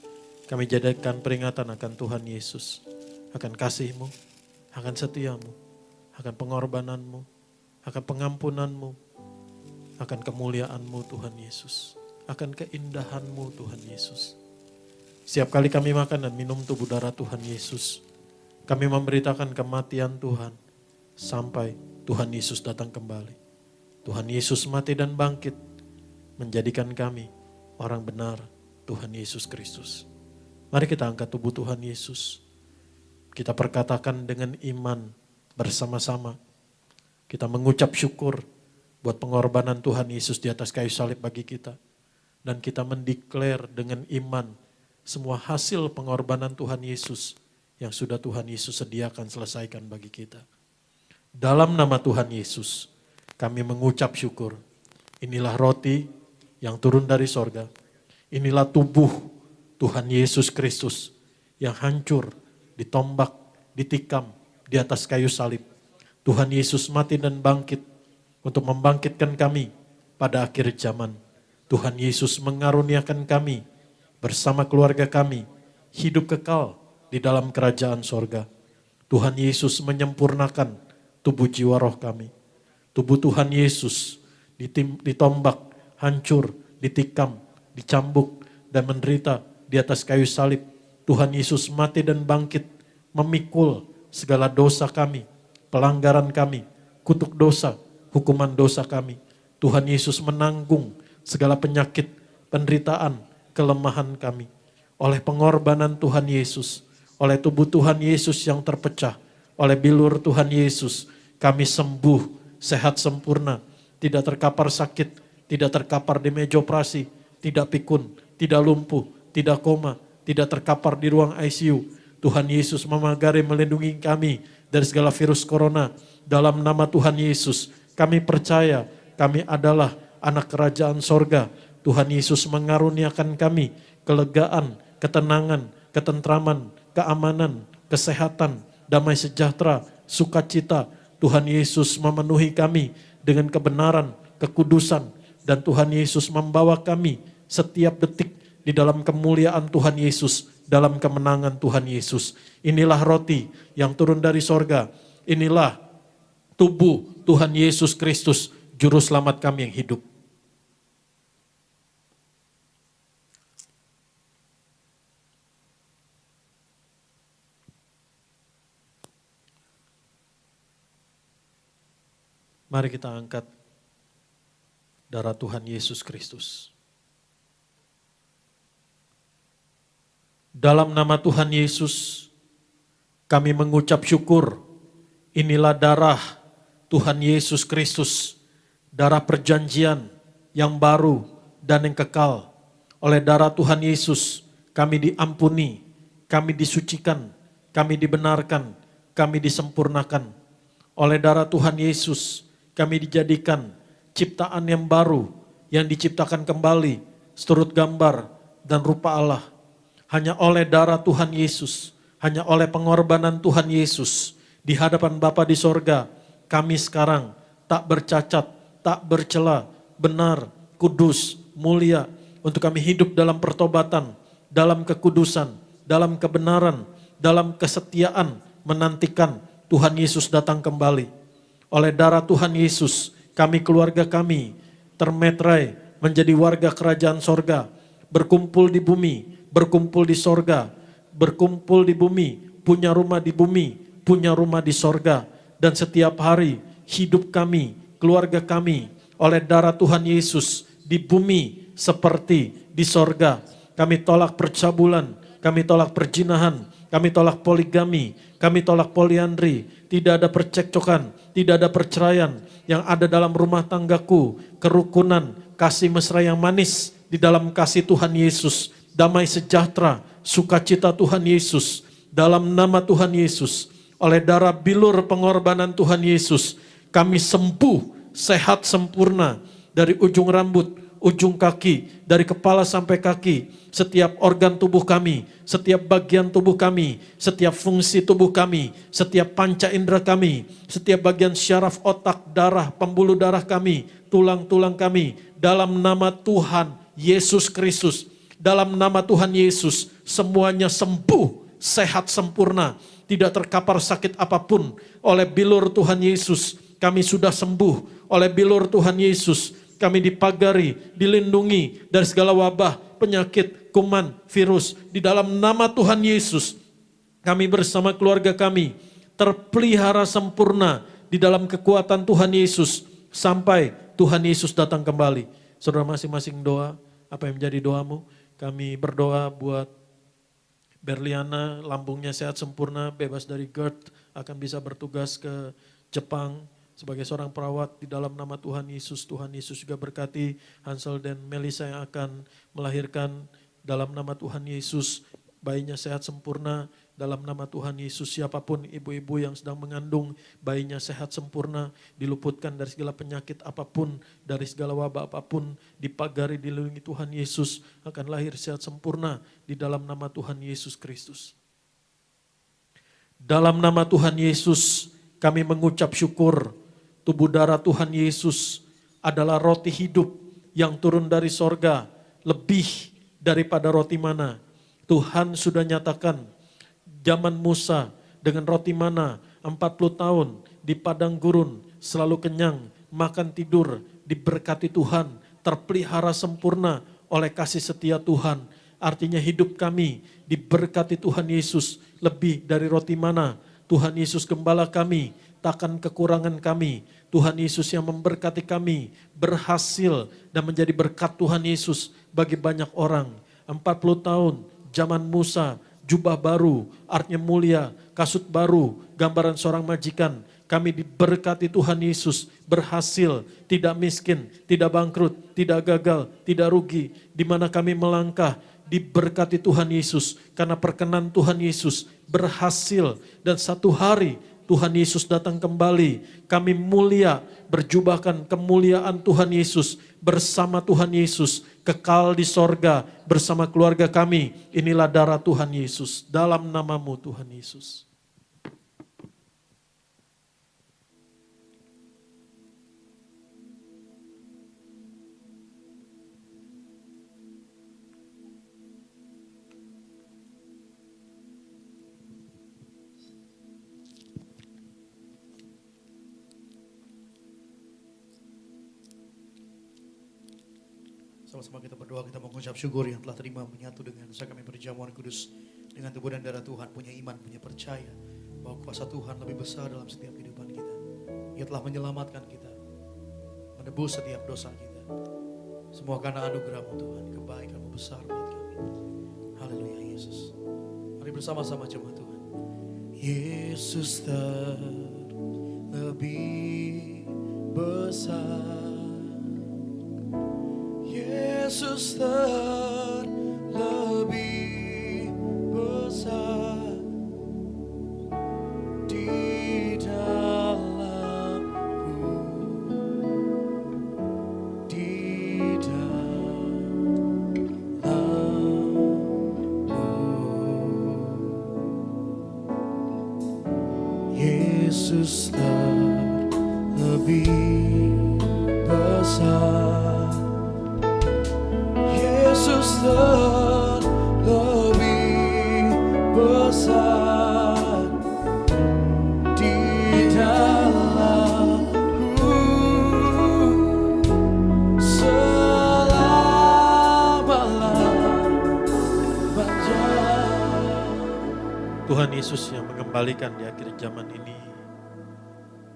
kami jadikan peringatan akan Tuhan Yesus, akan kasih-Mu, akan setia-Mu, akan pengorbanan-Mu, akan pengampunan-Mu, akan kemuliaan-Mu Tuhan Yesus, akan keindahan-Mu Tuhan Yesus. Setiap kali kami makan dan minum tubuh darah Tuhan Yesus, kami memberitakan kematian Tuhan sampai Tuhan Yesus datang kembali. Tuhan Yesus mati dan bangkit, menjadikan kami orang benar Tuhan Yesus Kristus. Mari kita angkat tubuh Tuhan Yesus. Kita perkatakan dengan iman bersama-sama. Kita mengucap syukur buat pengorbanan Tuhan Yesus di atas kayu salib bagi kita. Dan kita mendeklar dengan iman semua hasil pengorbanan Tuhan Yesus yang sudah Tuhan Yesus sediakan selesaikan bagi kita. Dalam nama Tuhan Yesus, kami mengucap syukur. Inilah roti yang turun dari sorga. Inilah tubuh Tuhan Yesus Kristus yang hancur, ditombak, ditikam di atas kayu salib. Tuhan Yesus mati dan bangkit untuk membangkitkan kami pada akhir zaman. Tuhan Yesus mengaruniakan kami bersama keluarga kami hidup kekal di dalam kerajaan sorga. Tuhan Yesus menyempurnakan tubuh jiwa roh kami. Tubuh Tuhan Yesus ditombak, hancur, ditikam, dicambuk, dan menderita di atas kayu salib. Tuhan Yesus mati dan bangkit, memikul segala dosa kami, pelanggaran kami, kutuk dosa, hukuman dosa kami. Tuhan Yesus menanggung segala penyakit, penderitaan, kelemahan kami. Oleh pengorbanan Tuhan Yesus, oleh tubuh Tuhan Yesus yang terpecah, oleh bilur Tuhan Yesus, kami sembuh, sehat sempurna, tidak terkapar sakit, tidak terkapar di meja operasi, tidak pikun, tidak lumpuh, tidak koma, tidak terkapar di ruang ICU. Tuhan Yesus memagari melindungi kami dari segala virus corona. Dalam nama Tuhan Yesus, kami percaya kami adalah anak kerajaan sorga. Tuhan Yesus mengaruniakan kami kelegaan, ketenangan, ketentraman, keamanan, kesehatan, damai sejahtera, sukacita. Tuhan Yesus memenuhi kami dengan kebenaran, kekudusan, dan Tuhan Yesus membawa kami setiap detik di dalam kemuliaan Tuhan Yesus, dalam kemenangan Tuhan Yesus. Inilah roti yang turun dari sorga. Inilah tubuh Tuhan Yesus Kristus, Juru Selamat kami yang hidup. Mari kita angkat darah Tuhan Yesus Kristus. Dalam nama Tuhan Yesus, kami mengucap syukur. Inilah darah Tuhan Yesus Kristus, darah perjanjian yang baru dan yang kekal. Oleh darah Tuhan Yesus, kami diampuni, kami disucikan, kami dibenarkan, kami disempurnakan. Oleh darah Tuhan Yesus, kami dijadikan ciptaan yang baru, yang diciptakan kembali, seturut gambar dan rupa Allah. hanya oleh darah Tuhan Yesus, hanya oleh pengorbanan Tuhan Yesus di hadapan Bapa di sorga, kami sekarang tak bercacat, tak bercela, benar, kudus, mulia, untuk kami hidup dalam pertobatan, dalam kekudusan, dalam kebenaran, dalam kesetiaan, menantikan Tuhan Yesus datang kembali. Oleh darah Tuhan Yesus, kami keluarga kami termeterai menjadi warga kerajaan sorga, berkumpul di bumi, berkumpul di sorga, berkumpul di bumi, punya rumah di bumi, punya rumah di sorga. Dan setiap hari hidup kami, keluarga kami, oleh darah Tuhan Yesus di bumi seperti di sorga. Kami tolak percabulan, kami tolak perjinahan, kami tolak poligami, kami tolak poliandri. Tidak ada percekcokan, tidak ada perceraian yang ada dalam rumah tanggaku. Kerukunan, kasih mesra yang manis di dalam kasih Tuhan Yesus. Damai sejahtera, sukacita Tuhan Yesus. Dalam nama Tuhan Yesus, oleh darah bilur pengorbanan Tuhan Yesus, kami sembuh, sehat sempurna dari ujung rambut, ujung kaki, dari kepala sampai kaki. Setiap organ tubuh kami, setiap bagian tubuh kami, setiap fungsi tubuh kami, setiap panca indera kami, setiap bagian syaraf otak, darah, pembuluh darah kami, tulang-tulang kami, dalam nama Tuhan Yesus Kristus, dalam nama Tuhan Yesus, semuanya sembuh, sehat sempurna, tidak terkapar sakit apapun. Oleh bilur Tuhan Yesus, kami sudah sembuh. Oleh bilur Tuhan Yesus, kami dipagari, dilindungi dari segala wabah, penyakit, kuman, virus. Di dalam nama Tuhan Yesus, kami bersama keluarga kami terpelihara sempurna di dalam kekuatan Tuhan Yesus sampai Tuhan Yesus datang kembali. Saudara masing-masing doa, apa yang menjadi doamu? Kami berdoa buat Berliana, lambungnya sehat sempurna, bebas dari GERD, akan bisa bertugas ke Jepang sebagai seorang perawat di dalam nama Tuhan Yesus. Tuhan Yesus juga berkati Hansel dan Melissa yang akan melahirkan dalam nama Tuhan Yesus. Bayinya sehat sempurna dalam nama Tuhan Yesus. Siapapun ibu-ibu yang sedang mengandung, bayinya sehat sempurna, diluputkan dari segala penyakit apapun, dari segala wabah apapun, dipagari, dilindungi Tuhan Yesus, akan lahir sehat sempurna di dalam nama Tuhan Yesus Kristus. Dalam nama Tuhan Yesus, kami mengucap syukur. Tubuh darah Tuhan Yesus adalah roti hidup yang turun dari sorga, lebih daripada roti mana. Tuhan sudah nyatakan zaman Musa dengan roti mana 40 tahun di padang gurun, selalu kenyang, makan tidur, diberkati Tuhan, terpelihara sempurna oleh kasih setia Tuhan. Artinya hidup kami diberkati Tuhan Yesus lebih dari roti mana. Tuhan Yesus gembala kami, takkan kekurangan kami. Tuhan Yesus yang memberkati kami, berhasil dan menjadi berkat Tuhan Yesus bagi banyak orang. 40 tahun, zaman Musa, jubah baru, artinya mulia, kasut baru, gambaran seorang majikan. Kami diberkati Tuhan Yesus, berhasil, tidak miskin, tidak bangkrut, tidak gagal, tidak rugi. Di mana kami melangkah, diberkati Tuhan Yesus, karena perkenan Tuhan Yesus berhasil. Dan satu hari Tuhan Yesus datang kembali, kami mulia, berjubahkan kemuliaan Tuhan Yesus, bersama Tuhan Yesus, kekal di sorga, bersama keluarga kami. Inilah darah Tuhan Yesus, dalam namamu Tuhan Yesus. Sama-sama kita berdoa, kita mengucap syukur yang telah terima menyatu dengan dosa kami perjamuan kudus dengan tubuh dan darah Tuhan, punya iman, punya percaya bahwa kuasa Tuhan lebih besar dalam setiap kehidupan kita. Ia telah menyelamatkan kita, menebus setiap dosa kita. Semua karena anugerah-Mu Tuhan, kebaikan-Mu besar buat kami. Haleluya Yesus. Mari bersama-sama jemaat Tuhan. Yesus terlebih besar. Yesus terlebih besar di dalamku, di dalammu Yesus terlebih besar. Yesus terlebih besar di dalamku selama-lamanya. Tuhan Yesus yang mengembalikan di akhir zaman ini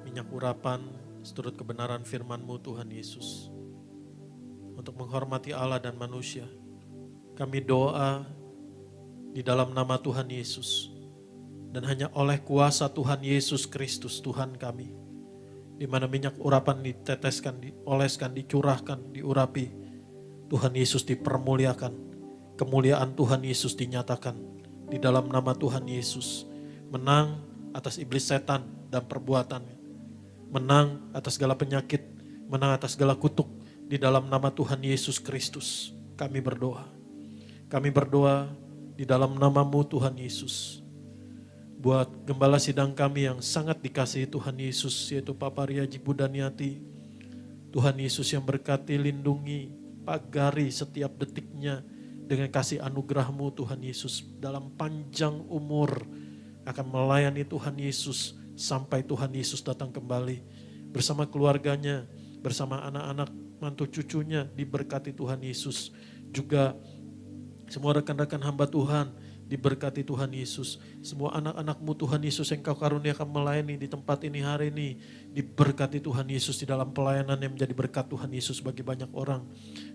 minyak urapan seturut kebenaran firman-Mu Tuhan Yesus. Untuk menghormati Allah dan manusia, kami doa di dalam nama Tuhan Yesus. Dan hanya oleh kuasa Tuhan Yesus Kristus Tuhan kami, di mana minyak urapan diteteskan, dioleskan, dicurahkan, diurapi, Tuhan Yesus dipermuliakan. Kemuliaan Tuhan Yesus dinyatakan di dalam nama Tuhan Yesus. Menang atas iblis setan dan perbuatannya. Menang atas segala penyakit, menang atas segala kutuk. Di dalam nama Tuhan Yesus Kristus kami berdoa. Kami berdoa di dalam nama-Mu Tuhan Yesus. Buat gembala sidang kami yang sangat dikasihi Tuhan Yesus, yaitu Papa Riaji Budaniati. Tuhan Yesus yang berkati, lindungi, pagari setiap detiknya dengan kasih anugerah-Mu Tuhan Yesus. Dalam panjang umur akan melayani Tuhan Yesus sampai Tuhan Yesus datang kembali. Bersama keluarganya, bersama anak-anak, mantu cucunya diberkati Tuhan Yesus. Juga semua rekan-rekan hamba Tuhan diberkati Tuhan Yesus. Semua anak-anak-Mu Tuhan Yesus yang Kau karuniakan melayani di tempat ini hari ini, diberkati Tuhan Yesus di dalam pelayanan yang menjadi berkat Tuhan Yesus bagi banyak orang.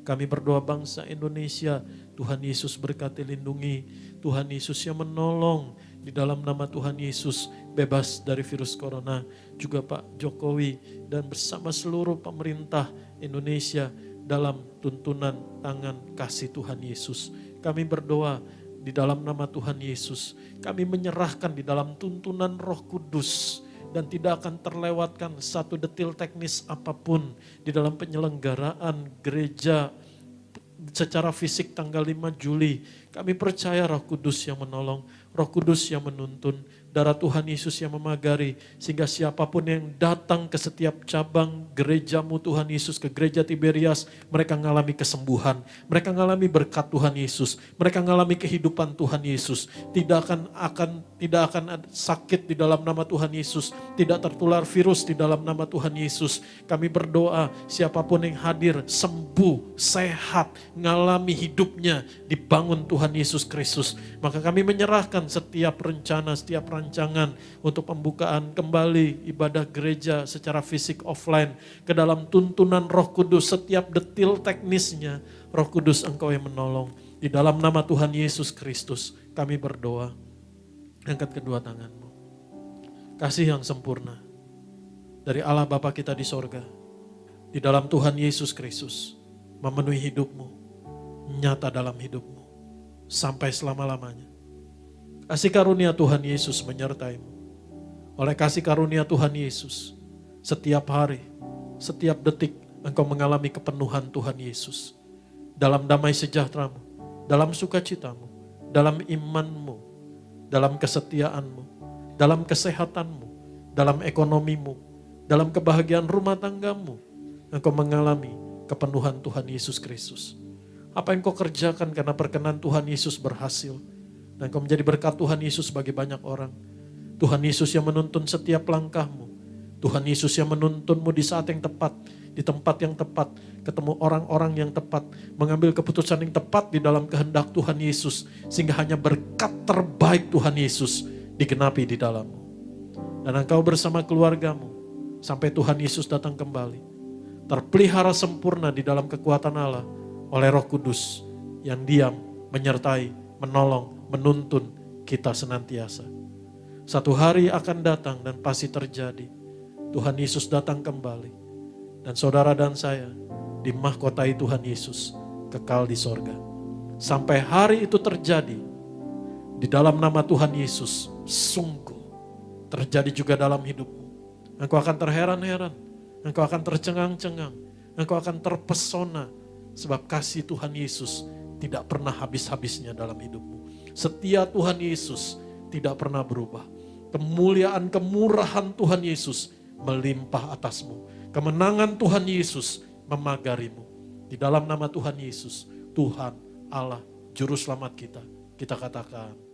Kami berdoa bangsa Indonesia, Tuhan Yesus berkati, lindungi. Tuhan Yesus yang menolong di dalam nama Tuhan Yesus, bebas dari virus corona. Juga Pak Jokowi dan bersama seluruh pemerintah Indonesia dalam tuntunan tangan kasih Tuhan Yesus. Kami berdoa di dalam nama Tuhan Yesus. Kami menyerahkan di dalam tuntunan Roh Kudus dan tidak akan terlewatkan satu detil teknis apapun di dalam penyelenggaraan gereja secara fisik tanggal 5 Juli. Kami percaya Roh Kudus yang menolong, Roh Kudus yang menuntun, darah Tuhan Yesus yang memagari, sehingga siapapun yang datang ke setiap cabang gereja-Mu Tuhan Yesus, ke gereja Tiberias, mereka mengalami kesembuhan, mereka mengalami berkat Tuhan Yesus, mereka mengalami kehidupan Tuhan Yesus, tidak akan ada sakit di dalam nama Tuhan Yesus, tidak tertular virus di dalam nama Tuhan Yesus. Kami berdoa siapapun yang hadir sembuh, sehat, mengalami hidupnya dibangun Tuhan Yesus Kristus. Maka kami menyerahkan setiap rencana, setiap rancangan untuk pembukaan kembali ibadah gereja secara fisik offline ke dalam tuntunan Roh Kudus, setiap detil teknisnya. Roh Kudus, Engkau yang menolong. Di dalam nama Tuhan Yesus Kristus kami berdoa. Angkat kedua tanganmu. Kasih yang sempurna dari Allah Bapa kita di sorga, di dalam Tuhan Yesus Kristus memenuhi hidupmu, nyata dalam hidupmu sampai selama-lamanya. Kasih karunia Tuhan Yesus menyertaimu. Oleh kasih karunia Tuhan Yesus, setiap hari, setiap detik engkau mengalami kepenuhan Tuhan Yesus. Dalam damai sejahteramu, dalam sukacitamu, dalam imanmu, dalam kesetiaanmu, dalam kesehatanmu, dalam ekonomimu, dalam kebahagiaan rumah tanggamu, engkau mengalami kepenuhan Tuhan Yesus Kristus. Apa yang kau kerjakan karena perkenan Tuhan Yesus berhasil. Dan kau menjadi berkat Tuhan Yesus bagi banyak orang. Tuhan Yesus yang menuntun setiap langkahmu. Tuhan Yesus yang menuntunmu di saat yang tepat, di tempat yang tepat, ketemu orang-orang yang tepat, mengambil keputusan yang tepat di dalam kehendak Tuhan Yesus, sehingga hanya berkat terbaik Tuhan Yesus digenapi di dalammu. Dan engkau bersama keluargamu, sampai Tuhan Yesus datang kembali, terpelihara sempurna di dalam kekuatan Allah, oleh Roh Kudus yang diam, menyertai, menolong, menuntun kita senantiasa. Satu hari akan datang dan pasti terjadi. Tuhan Yesus datang kembali. Dan saudara dan saya dimahkotai Tuhan Yesus kekal di sorga. Sampai hari itu terjadi, di dalam nama Tuhan Yesus, sungguh terjadi juga dalam hidupmu. Engkau akan terheran-heran, engkau akan tercengang-cengang, engkau akan terpesona, sebab kasih Tuhan Yesus tidak pernah habis-habisnya dalam hidupmu. Setia Tuhan Yesus tidak pernah berubah. kemuliaan, kemurahan Tuhan Yesus melimpah atasmu. Kemenangan Tuhan Yesus memagarimu. Di dalam nama Tuhan Yesus, Tuhan Allah, Juru Selamat kita, kita katakan